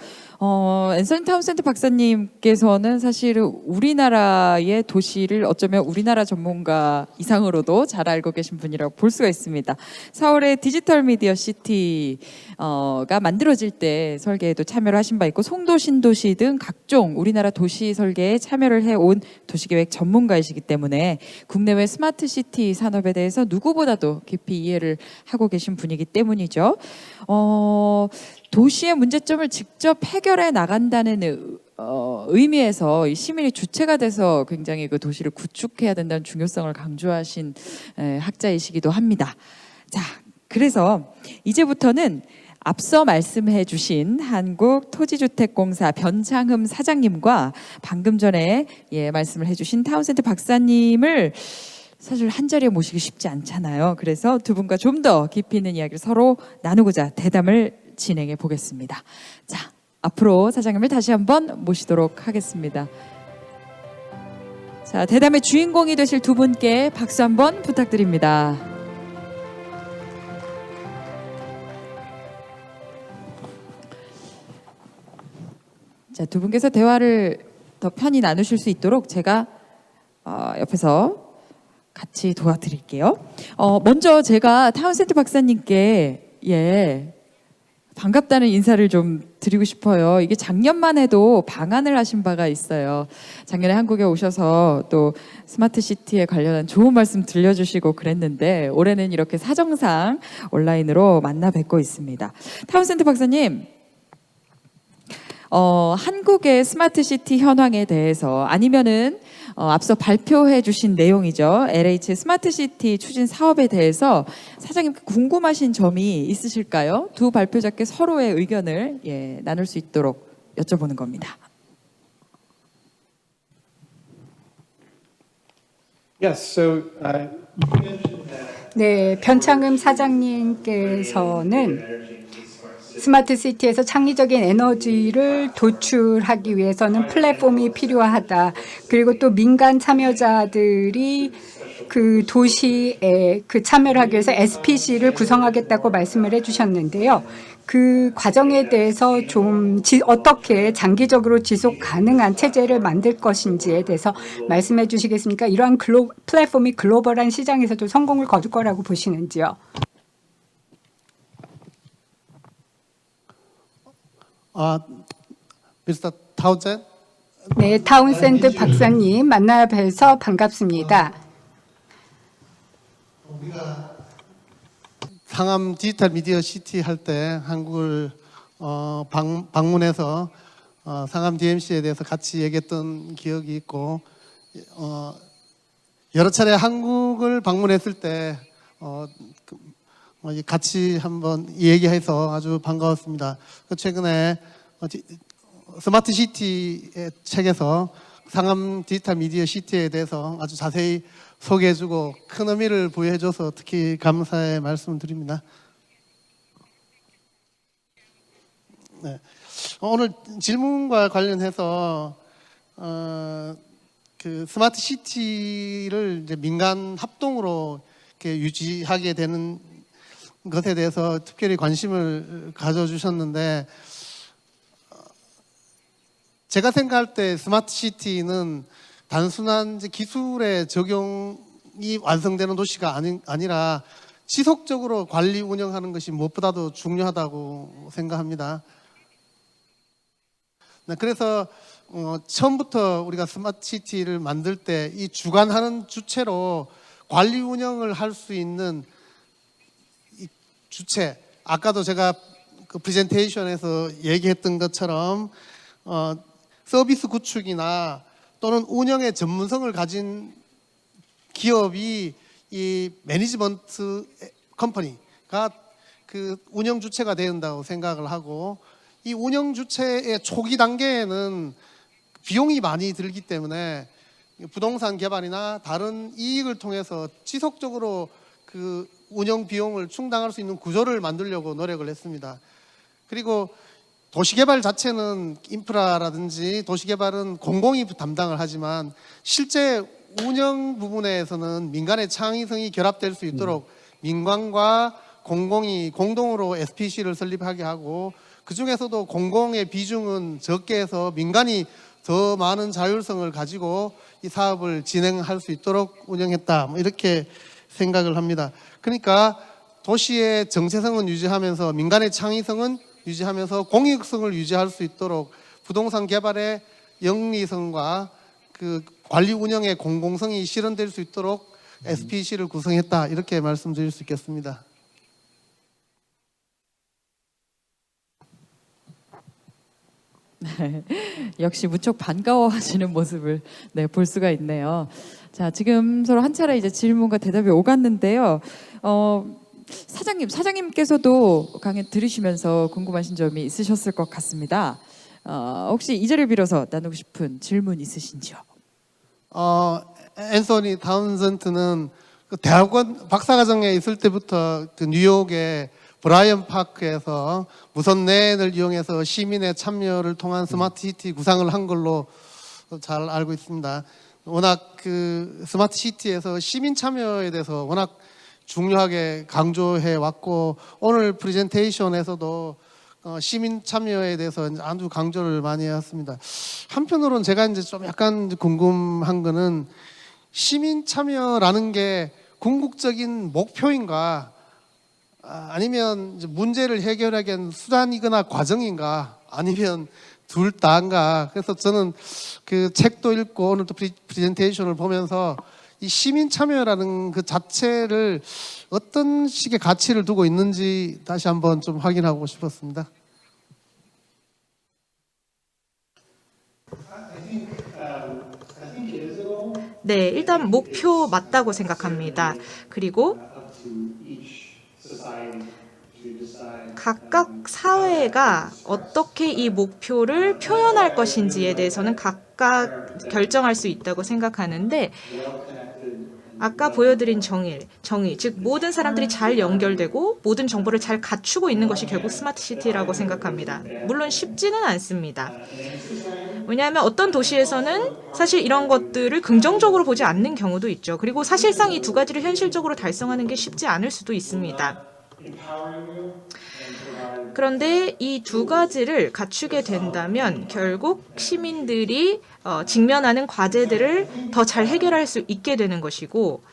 앤서니 타운센드 박사님께서는 사실 우리나라의 도시를 어쩌면 우리나라 전문가 이상으로도 잘 알고 계신 분이라고 볼 수가 있습니다. 서울의 디지털 미디어 시티가 만들어질 때 설계에도 참여를 하신 바 있고, 송도, 신도시 등 각종 우리나라 도시 설계에 참여를 해온 도시계획 전문가이시기 때문에 국내외 스마트 시티 산업에 대해서 누구보다도 깊이 이해를 하고 계신 분이기 때문이죠. 도시의 문제점을 직접 해결해 나간다는 의미에서 이 시민이 주체가 돼서 굉장히 그 도시를 구축해야 된다는 중요성을 강조하신 학자이시기도 합니다. 자, 그래서 이제부터는 앞서 말씀해 주신 한국토지주택공사 변창흠 사장님과 방금 전에 말씀을 해주신 타운센드 박사님을 사실 한자리에 모시기 쉽지 않잖아요. 그래서 두 분과 좀 더 깊이 있는 이야기를 서로 나누고자 대담을 진행해 보겠습니다. 자, 앞으로 사장님을 다시 한번 모시도록 하겠습니다. 자, 대담의 주인공이 되실 두 분께 박수 한번 부탁드립니다. 자, 두 분께서 대화를 더 편히 나누실 수 있도록 제가 옆에서 같이 도와드릴게요. 먼저 제가 타운센드 박사님께 반갑다는 인사를 좀 드리고 싶어요. 이게 작년만 해도 방한을 하신 바가 있어요. 작년에 한국에 오셔서 또 스마트 시티에 관련한 좋은 말씀 들려주시고 그랬는데 올해는 이렇게 사정상 온라인으로 만나 뵙고 있습니다. 타운센드 박사님, 한국의 스마트 시티 현황에 대해서 아니면은 앞서 발표해 주신 내용이죠. LH 스마트 시티 추진 사업에 대해서 사장님께 궁금하신 점이 있으실까요? 두 발표자께 서로의 의견을 나눌 수 있도록 여쭤보는 겁니다. Yes, so you mentioned that 네, 변창흠 사장님께서는 스마트 시티에서 창의적인 에너지를 도출하기 위해서는 플랫폼이 필요하다. 그리고 또 민간 참여자들이 그 도시에 그 참여를 하기 위해서 SPC를 구성하겠다고 말씀을 해주셨는데요. 그 과정에 대해서 좀 어떻게 장기적으로 지속 가능한 체제를 만들 것인지에 대해서 말씀해 주시겠습니까? 이러한 플랫폼이 글로벌한 시장에서도 성공을 거둘 거라고 보시는지요? 미스터 타운센드? 네, 타운센드 박사님 만나 뵈서 반갑습니다. 우리가 상암 디지털 미디어 시티 할 때 한국을 방문해서 상암 DMC에 대해서 같이 얘기했던 기억이 있고, 여러 차례 한국을 방문했을 때 같이 한번 얘기해서 아주 반가웠습니다. 최근에 스마트 시티의 책에서 상암 디지털 미디어 시티에 대해서 아주 자세히 소개해주고 큰 의미를 부여해줘서 특히 감사의 말씀을 드립니다. 네. 오늘 질문과 관련해서 그 스마트 시티를 이제 민간 합동으로 이렇게 유지하게 되는 것에 대해서 특별히 관심을 가져주셨는데, 제가 생각할 때 스마트 시티는 단순한 이제 기술의 적용이 완성되는 도시가 아니라 지속적으로 관리 운영하는 것이 무엇보다도 중요하다고 생각합니다. 네, 그래서 처음부터 우리가 스마트 시티를 만들 때 이 주관하는 주체로 관리 운영을 할 수 있는 이 주체, 아까도 제가 그 프레젠테이션에서 얘기했던 것처럼 서비스 구축이나 또는 운영의 전문성을 가진 기업이 이 매니지먼트 컴퍼니가 그 운영 주체가 된다고 생각을 하고, 이 운영 주체의 초기 단계에는 비용이 많이 들기 때문에 부동산 개발이나 다른 이익을 통해서 지속적으로 그 운영 비용을 충당할 수 있는 구조를 만들려고 노력을 했습니다. 그리고 도시개발 자체는 인프라라든지 도시개발은 공공이 담당을 하지만 실제 운영 부분에서는 민간의 창의성이 결합될 수 있도록 민관과 공공이 공동으로 SPC를 설립하게 하고, 그 중에서도 공공의 비중은 적게 해서 민간이 더 많은 자율성을 가지고 이 사업을 진행할 수 있도록 운영했다, 이렇게 생각을 합니다. 그러니까 도시의 정체성은 유지하면서 민간의 창의성은 유지하면서 공익성을 유지할 수 있도록 부동산 개발의 영리성과 그 관리 운영의 공공성이 실현될 수 있도록 SPC를 구성했다, 이렇게 말씀드릴 수 있겠습니다. 역시 무척 반가워하시는 모습을 볼 수가 있네요. 자, 지금 서로 한 차례 이제 질문과 대답이 오갔는데요. 사장님께서도 강연 들으시면서 궁금하신 점이 있으셨을 것 같습니다. 혹시 이 자리를 빌어서 나누고 싶은 질문 있으신지요? 앤서니 타운센트는 그 대학원 박사과정에 있을 때부터 그 뉴욕의 브라이언 파크에서 무선 랜을 이용해서 시민의 참여를 통한 스마트 시티 구상을 한 걸로 잘 알고 있습니다. 워낙 그 스마트 시티에서 시민 참여에 대해서 워낙 중요하게 강조해 왔고, 오늘 프레젠테이션에서도 시민 참여에 대해서 아주 강조를 많이 해왔습니다. 한편으로는 제가 이제 좀 약간 궁금한 거는, 시민 참여라는 게 궁극적인 목표인가, 아니면 이제 문제를 해결하기 위한 수단이거나 과정인가, 아니면 둘 다인가. 그래서 저는 그 책도 읽고 오늘 또 프레젠테이션을 보면서 이 시민 참여라는 그 자체를 어떤 식의 가치를 두고 있는지 다시 한번 좀 확인하고 싶었습니다. 네, 일단 목표 맞다고 생각합니다. 그리고 각각 사회가 어떻게 이 목표를 표현할 것인지에 대해서는 각각 결정할 수 있다고 생각하는데, 아까 보여드린 정의, 즉 모든 사람들이 잘 연결되고 모든 정보를 잘 갖추고 있는 것이 결국 스마트 시티라고 생각합니다. 물론 쉽지는 않습니다. 왜냐하면 어떤 도시에서는 사실 이런 것들을 긍정적으로 보지 않는 경우도 있죠. 그리고 사실상 이 두 가지를 현실적으로 달성하는 게 쉽지 않을 수도 있습니다. 그런데 이 두 가지를 갖추게 된다면 결국 시민들이 직면하는 과제들을 더 잘 해결할 수 있게 되는 것이고,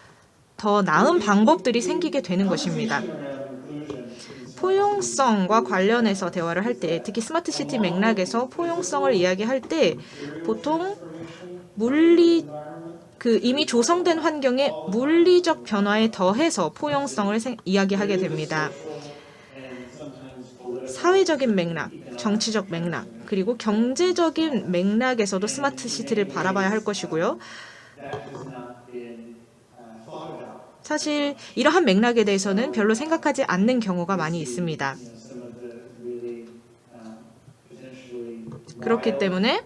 더 나은 방법들이 생기게 되는 것입니다. 포용성과 관련해서 대화를 할 때, 특히 스마트 시티 맥락에서 포용성을 이야기할 때 보통 이미 조성된 환경의 물리적 변화에 더해서 포용성을 이야기하게 됩니다. 사회적인 맥락, 정치적 맥락, 그리고 경제적인 맥락에서도 스마트 시티를 바라봐야 할 것이고요. 사실 이러한 맥락에 대해서는 별로 생각하지 않는 경우가 많이 있습니다. 그렇기 때문에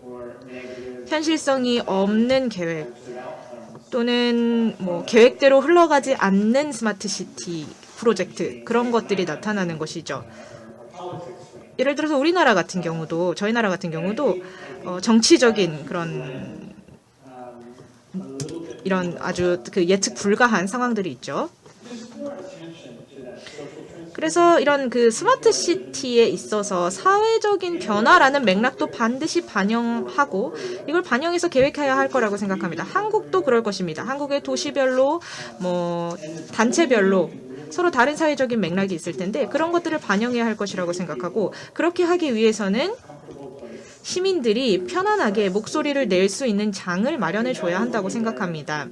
현실성이 없는 계획 또는 뭐 계획대로 흘러가지 않는 스마트 시티 프로젝트, 그런 것들이 나타나는 것이죠. 예를 들어서 우리나라 같은 경우도, 저희 나라 같은 경우도 정치적인 그런 이런 아주 그 예측 불가한 상황들이 있죠. 그래서 이런 그 스마트 시티에 있어서 사회적인 변화라는 맥락도 반드시 반영하고 이걸 반영해서 계획해야 할 거라고 생각합니다. 한국도 그럴 것입니다. 한국의 도시별로 뭐 단체별로 서로 다른 사회적인 맥락이 있을 텐데 그런 것들을 반영해야 할 것이라고 생각하고, 그렇게 하기 위해서는 시민들이 편안하게 목소리를 낼 수 있는 장을 마련해 줘야 한다고 생각합니다.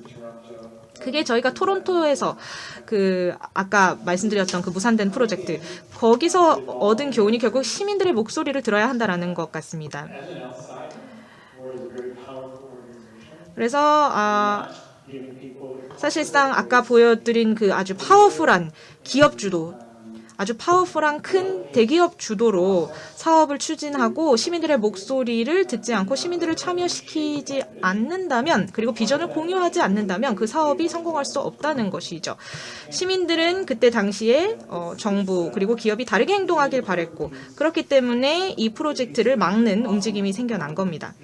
그게 저희가 토론토에서 그 아까 말씀드렸던 그 무산된 프로젝트, 거기서 얻은 교훈이 결국 시민들의 목소리를 들어야 한다라는 것 같습니다. 그래서 사실상 아까 보여드린 그 아주 파워풀한 기업 주도, 아주 파워풀한 큰 대기업 주도로 사업을 추진하고 시민들의 목소리를 듣지 않고 시민들을 참여시키지 않는다면, 그리고 비전을 공유하지 않는다면 그 사업이 성공할 수 없다는 것이죠. 시민들은 그때 당시에 정부 그리고 기업이 다르게 행동하길 바랬고, 그렇기 때문에 이 프로젝트를 막는 움직임이 생겨난 겁니다.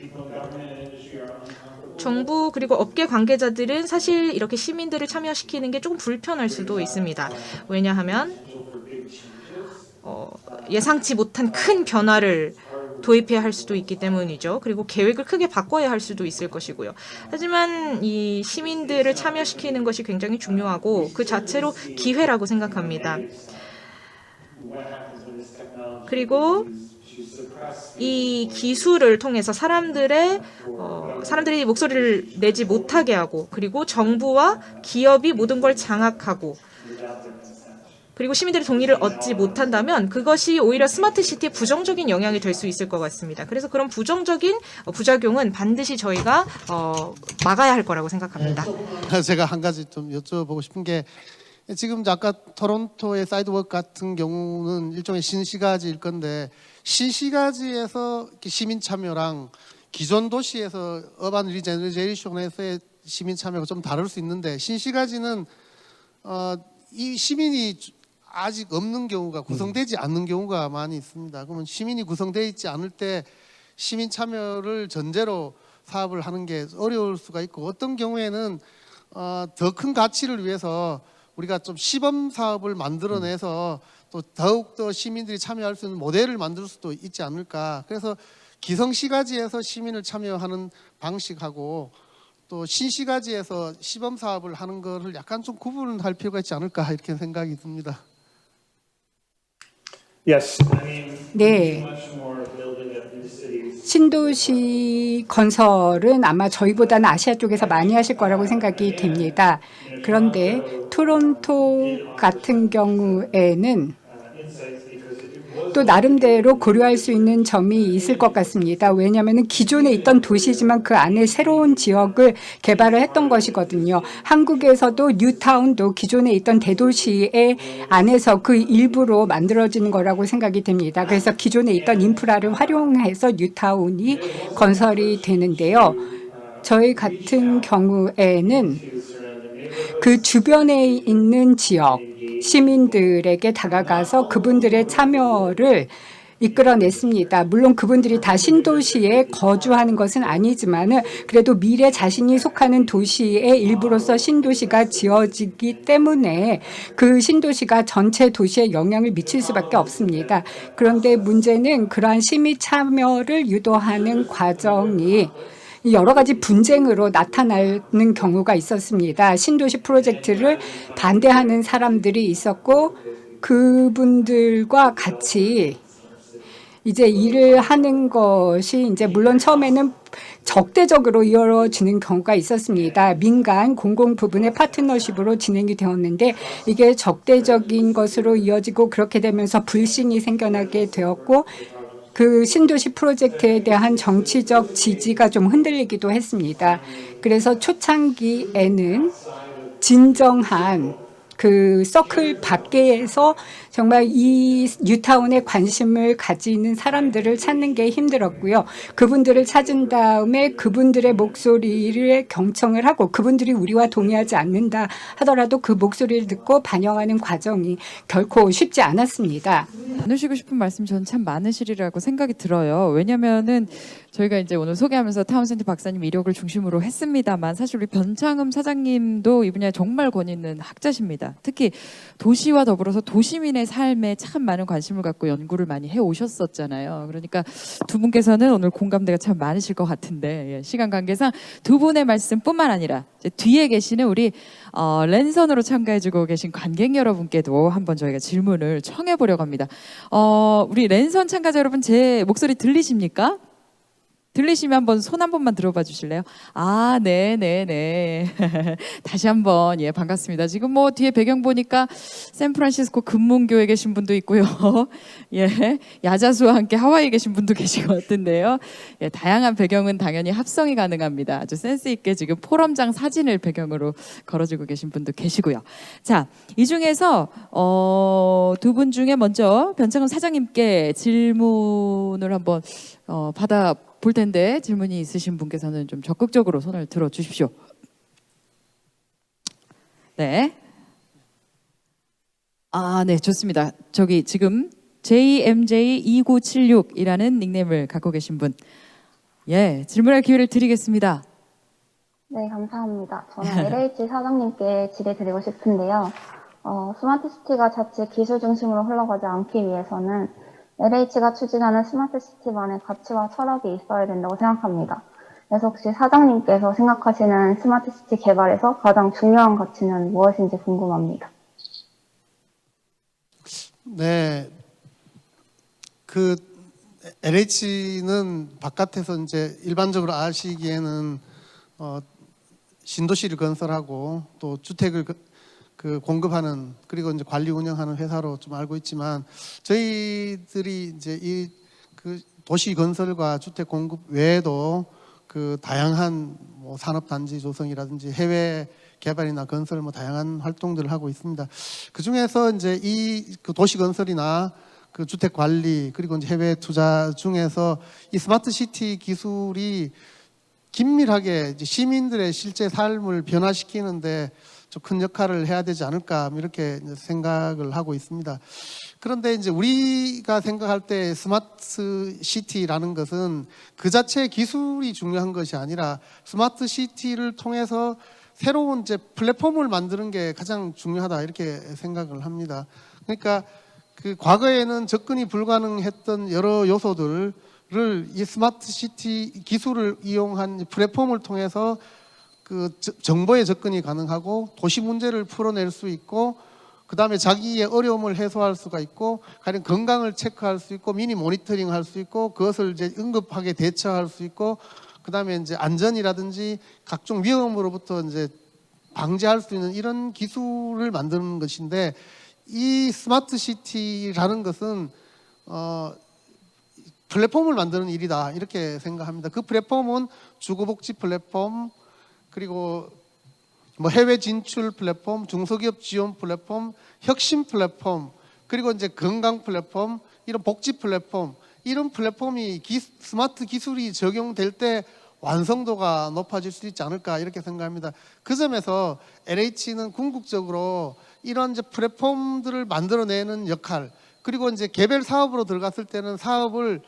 정부 그리고 업계 관계자들은 사실 이렇게 시민들을 참여시키는 게 조금 불편할 수도 있습니다. 왜냐하면 예상치 못한 큰 변화를 도입해야 할 수도 있기 때문이죠. 그리고 계획을 크게 바꿔야 할 수도 있을 것이고요. 하지만 이 시민들을 참여시키는 것이 굉장히 중요하고 그 자체로 기회라고 생각합니다. 그리고 이 기술을 통해서 사람들이 목소리를 내지 못하게 하고, 그리고 정부와 기업이 모든 걸 장악하고, 그리고 시민들의 동의를 얻지 못한다면 그것이 오히려 스마트 시티에 부정적인 영향이 될 수 있을 것 같습니다. 그래서 그런 부정적인 부작용은 반드시 저희가 막아야 할 거라고 생각합니다. 제가 한 가지 좀 여쭤보고 싶은 게, 지금 아까 토론토의 사이드워크 같은 경우는 일종의 신시가지일 건데, 신시가지에서 시민 참여랑 기존 도시에서 어반 리제너레이션에서의 시민 참여가 좀 다를 수 있는데, 신시가지는 이 시민이 아직 없는 경우가, 구성되지 않는 경우가 많이 있습니다. 그러면 시민이 구성되어 있지 않을 때 시민 참여를 전제로 사업을 하는 게 어려울 수가 있고, 어떤 경우에는 더 큰 가치를 위해서 우리가 좀 시범 사업을 만들어내서 또 더욱더 시민들이 참여할 수 있는 모델을 만들 수도 있지 않을까. 그래서 기성시가지에서 시민을 참여하는 방식하고 또 신시가지에서 시범 사업을 하는 것을 약간 좀 구분할 필요가 있지 않을까, 이렇게 생각이 듭니다. Yes, I mean, 네. much more building of new cities. 신도시 건설은 아마 저희보다는 아시아 쪽에서 많이 하실 거라고 생각이 됩니다. 그런데 토론토 같은 경우에는 또 나름대로 고려할 수 있는 점이 있을 것 같습니다. 왜냐하면 기존에 있던 도시지만 그 안에 새로운 지역을 개발을 했던 것이거든요. 한국에서도 뉴타운도 기존에 있던 대도시의 안에서 그 일부로 만들어지는 거라고 생각이 됩니다. 그래서 기존에 있던 인프라를 활용해서 뉴타운이 건설이 되는데요. 저희 같은 경우에는 그 주변에 있는 지역 시민들에게 다가가서 그분들의 참여를 이끌어냈습니다. 물론 그분들이 다 신도시에 거주하는 것은 아니지만은 그래도 미래 자신이 속하는 도시의 일부로서 신도시가 지어지기 때문에 그 신도시가 전체 도시에 영향을 미칠 수밖에 없습니다. 그런데 문제는 그러한 시민 참여를 유도하는 과정이 여러 가지 분쟁으로 나타나는 경우가 있었습니다. 신도시 프로젝트를 반대하는 사람들이 있었고 그분들과 같이 이제 일을 하는 것이 이제 물론 처음에는 적대적으로 이루어지는 경우가 있었습니다. 민간 공공 부분의 파트너십으로 진행이 되었는데 이게 적대적인 것으로 이어지고 그렇게 되면서 불신이 생겨나게 되었고 그 신도시 프로젝트에 대한 정치적 지지가 좀 흔들리기도 했습니다. 그래서 초창기에는 진정한 그 서클 밖에서 정말 이 뉴타운에 관심을 가지는 사람들을 찾는 게 힘들었고요. 그분들을 찾은 다음에 그분들의 목소리를 경청을 하고 그분들이 우리와 동의하지 않는다 하더라도 그 목소리를 듣고 반영하는 과정이 결코 쉽지 않았습니다. 나누시고 싶은 말씀 저는 참 많으시리라고 생각이 들어요. 왜냐면은 저희가 이제 오늘 소개하면서 타운센트 박사님 이력을 중심으로 했습니다만 사실 우리 변창흠 사장님도 이 분야에 정말 권위 있는 학자십니다. 특히 도시와 더불어서 도시민의 삶에 참 많은 관심을 갖고 연구를 많이 해오셨었잖아요. 그러니까 두 분께서는 오늘 공감대가 참 많으실 것 같은데 시간 관계상 두 분의 말씀뿐만 아니라 이제 뒤에 계시는 우리 랜선으로 참가해주고 계신 관객 여러분께도 한번 저희가 질문을 청해보려고 합니다. 우리 랜선 참가자 여러분 제 목소리 들리십니까? 들리시면 한번 손 한 번만 들어봐 주실래요? 아, 네네네. 다시 한번 예 반갑습니다. 지금 뭐 뒤에 배경 보니까 샌프란시스코 금문교에 계신 분도 있고요. 예 야자수와 함께 하와이에 계신 분도 계신 것 같은데요. 예 다양한 배경은 당연히 합성이 가능합니다. 아주 센스 있게 지금 포럼장 사진을 배경으로 걸어주고 계신 분도 계시고요. 자, 이 중에서 두 분 중에 먼저 변창흠 사장님께 질문을 한번 받아 볼 텐데 질문이 있으신 분께서는 좀 적극적으로 손을 들어 주십시오. 네. 아, 네, 좋습니다. 저기 지금 JMJ2976이라는 닉네임을 갖고 계신 분. 예, 질문할 기회를 드리겠습니다. 네, 감사합니다. 저는 LH 사장님께 질의 드리고 싶은데요. 스마트시티가 자칫 기술 중심으로 흘러가지 않기 위해서는 LH가 추진하는 스마트시티만의 가치와 철학이 있어야 된다고 생각합니다. 그래서 혹시 사장님께서 생각하시는 스마트시티 개발에서 가장 중요한 가치는 무엇인지 궁금합니다. 네, 그 LH는 바깥에서 이제 일반적으로 아시기에는 신도시를 건설하고 또 주택을 공급하는 그리고 이제 관리 운영하는 회사로 좀 알고 있지만 저희들이 이제 이 그 도시 건설과 주택 공급 외에도 그 다양한 뭐 산업 단지 조성이라든지 해외 개발이나 건설 뭐 다양한 활동들을 하고 있습니다. 그 중에서 이제 이 그 도시 건설이나 그 주택 관리 그리고 이제 해외 투자 중에서 이 스마트 시티 기술이 긴밀하게 이제 시민들의 실제 삶을 변화시키는데 좀 큰 역할을 해야 되지 않을까 이렇게 생각을 하고 있습니다. 그런데 이제 우리가 생각할 때 스마트 시티라는 것은 그 자체의 기술이 중요한 것이 아니라 스마트 시티를 통해서 새로운 이제 플랫폼을 만드는 게 가장 중요하다 이렇게 생각을 합니다. 그러니까 그 과거에는 접근이 불가능했던 여러 요소들을 이 스마트 시티 기술을 이용한 플랫폼을 통해서 그 정보에 접근이 가능하고 도시 문제를 풀어낼 수 있고 그 다음에 자기의 어려움을 해소할 수가 있고 가령 건강을 체크할 수 있고 미니 모니터링 할 수 있고 그것을 이제 응급하게 대처할 수 있고 그 다음에 이제 안전이라든지 각종 위험으로부터 이제 방지할 수 있는 이런 기술을 만드는 것인데 이 스마트 시티라는 것은 플랫폼을 만드는 일이다 이렇게 생각합니다. 그 플랫폼은 주거복지 플랫폼 그리고 뭐 해외 진출 플랫폼, 중소기업 지원 플랫폼, 혁신 플랫폼, 그리고 이제 건강 플랫폼, 이런 복지 플랫폼, 이런 플랫폼이 스마트 기술이 적용될 때 완성도가 높아질 수 있지 않을까 이렇게 생각합니다. 그 점에서 LH는 궁극적으로 이런 이제 플랫폼들을 만들어내는 역할, 그리고 이제 개별 사업으로 들어갔을 때는 사업을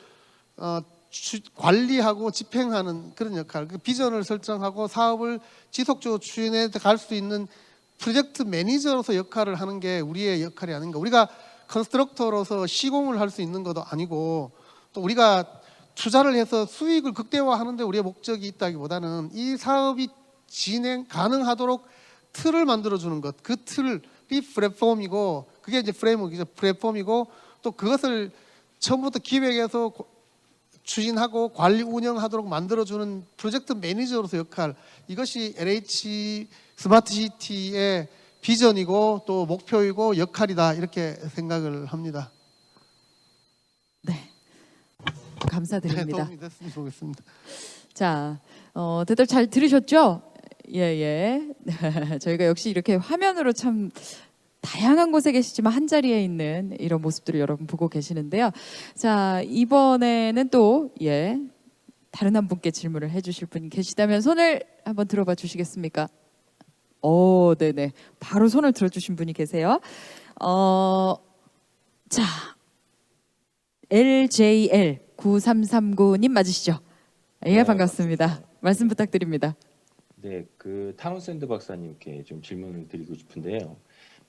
관리하고 집행하는 그런 역할, 그 비전을 설정하고 사업을 지속적으로 추진해 갈 수 있는 프로젝트 매니저로서 역할을 하는 게 우리의 역할이 아닌가. 우리가 컨스트럭터로서 시공을 할 수 있는 것도 아니고 또 우리가 투자를 해서 수익을 극대화하는 데 우리의 목적이 있다기보다는 이 사업이 진행 가능하도록 틀을 만들어주는 것, 그 틀이 플랫폼이고 그게 이제 프레임워크이죠. 플랫폼이고 또 그것을 처음부터 기획해서 추진하고 관리 운영하도록 만들어주는 프로젝트 매니저로서 역할, 이것이 LH 스마트시티의 비전이고 또 목표이고 역할이다 이렇게 생각을 합니다. 네, 감사드립니다. 도움이 됐으면 좋겠습니다. 자, 대답 잘 들으셨죠? 예. 저희가 역시 이렇게 화면으로 참 다양한 곳에 계시지만 한 자리에 있는 이런 모습들을 여러분 보고 계시는데요. 자, 이번에는 또 다른 한 분께 질문을 해주실 분이 계시다면 손을 한번 들어봐 주시겠습니까? 네네. 바로 손을 들어주신 분이 계세요. 자, LJL 9339님 맞으시죠? 예, 반갑습니다. 말씀 부탁드립니다. 네, 그 타운샌드 박사님께 좀 질문을 드리고 싶은데요.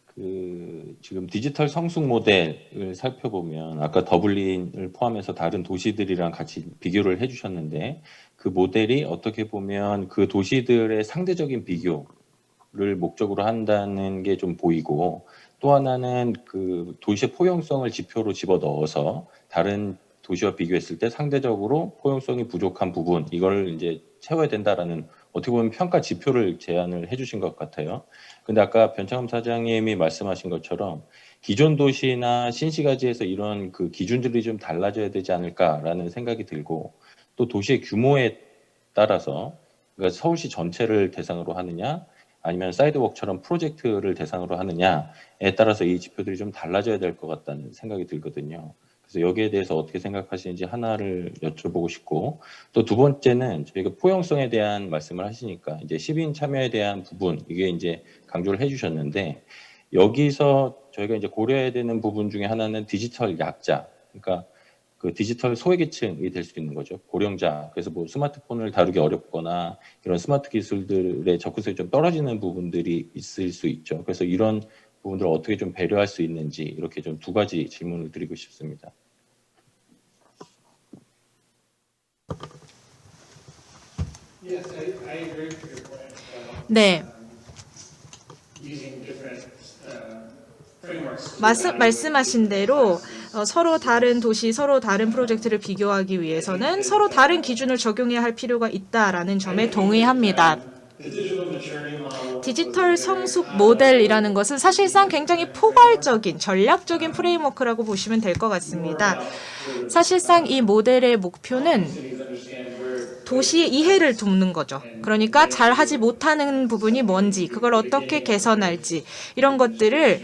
그 지금 디지털 성숙 모델을 살펴보면 아까 더블린을 포함해서 다른 도시들이랑 같이 비교를 해주셨는데 그 모델이 어떻게 보면 그 도시들의 상대적인 비교를 목적으로 한다는 게 좀 보이고 또 하나는 그 도시의 포용성을 지표로 집어넣어서 다른 도시와 비교했을 때 상대적으로 포용성이 부족한 부분 이걸 이제 채워야 된다라는 어떻게 보면 평가 지표를 제안을 해주신 것 같아요. 근데 아까 변창흠 사장님이 말씀하신 것처럼 기존 도시나 신시가지에서 이런 그 기준들이 좀 달라져야 되지 않을까라는 생각이 들고 또 도시의 규모에 따라서 그러니까 서울시 전체를 대상으로 하느냐 아니면 사이드웍처럼 프로젝트를 대상으로 하느냐에 따라서 이 지표들이 좀 달라져야 될 것 같다는 생각이 들거든요. 그래서 여기에 대해서 어떻게 생각하시는지 하나를 여쭤보고 싶고 또 두 번째는 저희가 포용성에 대한 말씀을 하시니까 이제 시민 참여에 대한 부분 이게 이제 강조를 해주셨는데 여기서 저희가 이제 고려해야 되는 부분 중에 하나는 디지털 약자 그러니까 그 디지털 소외계층이 될 수 있는 거죠. 고령자 그래서 뭐 스마트폰을 다루기 어렵거나 이런 스마트 기술들의 접근성이 좀 떨어지는 부분들이 있을 수 있죠. 그래서 이런 부분들을 어떻게 좀 배려할 수 있는지 이렇게 좀 두 가지 질문을 드리고 싶습니다. Yes, I agree with your point. 네. Using different frameworks. 말씀하신 대로 서로 다른 도시, 서로 다른 프로젝트를 비교하기 위해서는 서로 다른 기준을 적용해야 할 필요가 있다라는 점에 동의합니다. 디지털 성숙 모델이라는 것은 사실상 굉장히 포괄적인 전략적인 프레임워크라고 보시면 될 것 같습니다. 사실상 이 모델의 목표는 도시의 이해를 돕는 거죠. 그러니까 잘 하지 못하는 부분이 뭔지, 그걸 어떻게 개선할지 이런 것들을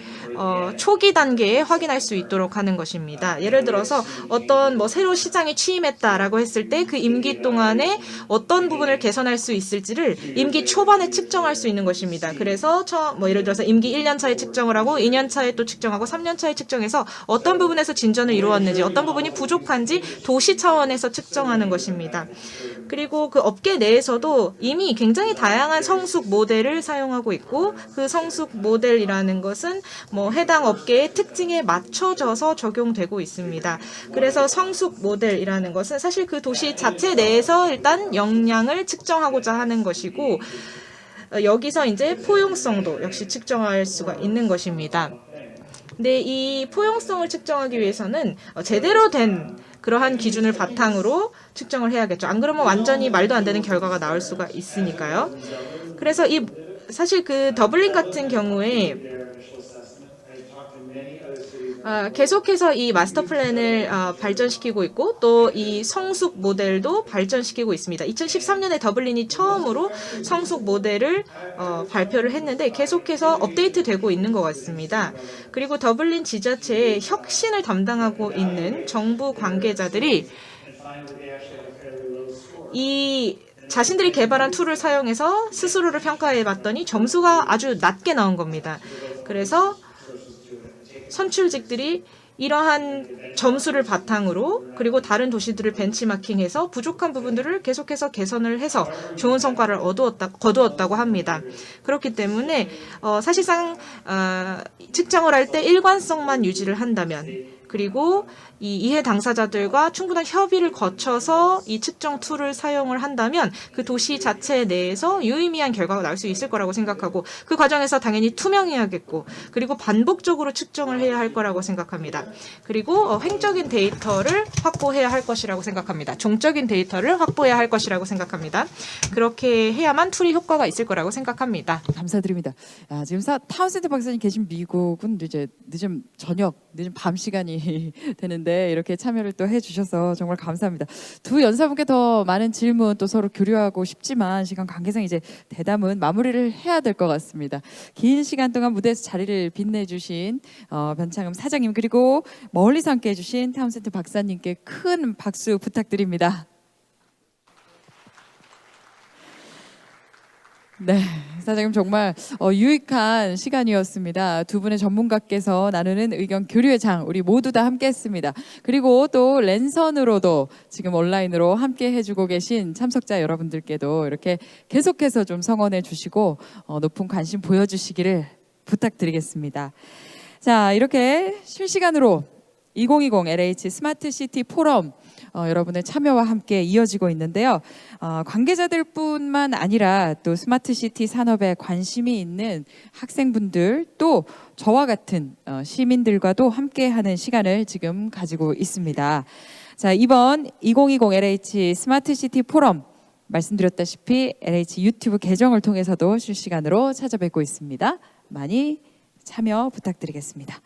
초기 단계에 확인할 수 있도록 하는 것입니다. 예를 들어서 어떤 새로 시장에 취임했다라고 했을 때 그 임기 동안에 어떤 부분을 개선할 수 있을지를 임기 초반에 측정할 수 있는 것입니다. 그래서 예를 들어서 임기 1년 차에 측정을 하고 2년 차에 또 측정하고 3년 차에 측정해서 어떤 부분에서 진전을 이루었는지 어떤 부분이 부족한지 도시 차원에서 측정하는 것입니다. 그리고 그 업계 내에서도 이미 굉장히 다양한 성숙 모델을 사용하고 있고 그 성숙 모델이라는 것은 해당 업계의 특징에 맞춰져서 적용되고 있습니다. 그래서 성숙 모델이라는 것은 사실 그 도시 자체 내에서 일단 역량을 측정하고자 하는 것이고 여기서 이제 포용성도 역시 측정할 수가 있는 것입니다. 근데 이 포용성을 측정하기 위해서는 제대로 된 그러한 기준을 바탕으로 측정을 해야겠죠. 안 그러면 완전히 말도 안 되는 결과가 나올 수가 있으니까요. 그래서 사실 그 더블린 같은 경우에 계속해서 이 마스터 플랜을 발전시키고 있고 또 이 성숙 모델도 발전시키고 있습니다. 2013년에 더블린이 처음으로 성숙 모델을 발표를 했는데 계속해서 업데이트되고 있는 것 같습니다. 그리고 더블린 지자체의 혁신을 담당하고 있는 정부 관계자들이 이 자신들이 개발한 툴을 사용해서 스스로를 평가해 봤더니 점수가 아주 낮게 나온 겁니다. 그래서 선출직들이 이러한 점수를 바탕으로 그리고 다른 도시들을 벤치마킹해서 부족한 부분들을 계속해서 개선을 해서 좋은 성과를 거두었다고 합니다. 그렇기 때문에 사실상 측정을 할 때 일관성만 유지를 한다면 그리고 이 이해 당사자들과 충분한 협의를 거쳐서 이 측정 툴을 사용을 한다면 그 도시 자체 내에서 유의미한 결과가 나올 수 있을 거라고 생각하고 그 과정에서 당연히 투명해야겠고 그리고 반복적으로 측정을 해야 할 거라고 생각합니다. 그리고 횡적인 데이터를 확보해야 할 것이라고 생각합니다. 종적인 데이터를 확보해야 할 것이라고 생각합니다. 그렇게 해야만 툴이 효과가 있을 거라고 생각합니다. 감사드립니다. 지금 타운샌드 박사님 계신 미국은 이제 늦은 밤 시간이 부담이 되는데 이렇게 참여를 또 해주셔서 정말 감사합니다. 두 연사분께 더 많은 질문 또 서로 교류하고 싶지만 시간 관계상 이제 대담은 마무리를 해야 될 것 같습니다. 긴 시간 동안 무대에서 자리를 빛내주신 변창흠 사장님 그리고 멀리서 함께 해주신 타운센트 박사님께 큰 박수 부탁드립니다. 네, 사장님 정말 유익한 시간이었습니다. 두 분의 전문가께서 나누는 의견 교류의 장 우리 모두 다 함께했습니다. 그리고 또 랜선으로도 지금 온라인으로 함께 해주고 계신 참석자 여러분들께도 이렇게 계속해서 좀 성원해 주시고 높은 관심 보여주시기를 부탁드리겠습니다. 자, 이렇게 실시간으로 2020 LH 스마트시티 포럼 여러분의 참여와 함께 이어지고 있는데요. 관계자들뿐만 아니라 또 스마트시티 산업에 관심이 있는 학생분들 또 저와 같은 시민들과도 함께하는 시간을 지금 가지고 있습니다. 자, 이번 2020 LH 스마트시티 포럼 말씀드렸다시피 LH 유튜브 계정을 통해서도 실시간으로 찾아뵙고 있습니다. 많이 참여 부탁드리겠습니다.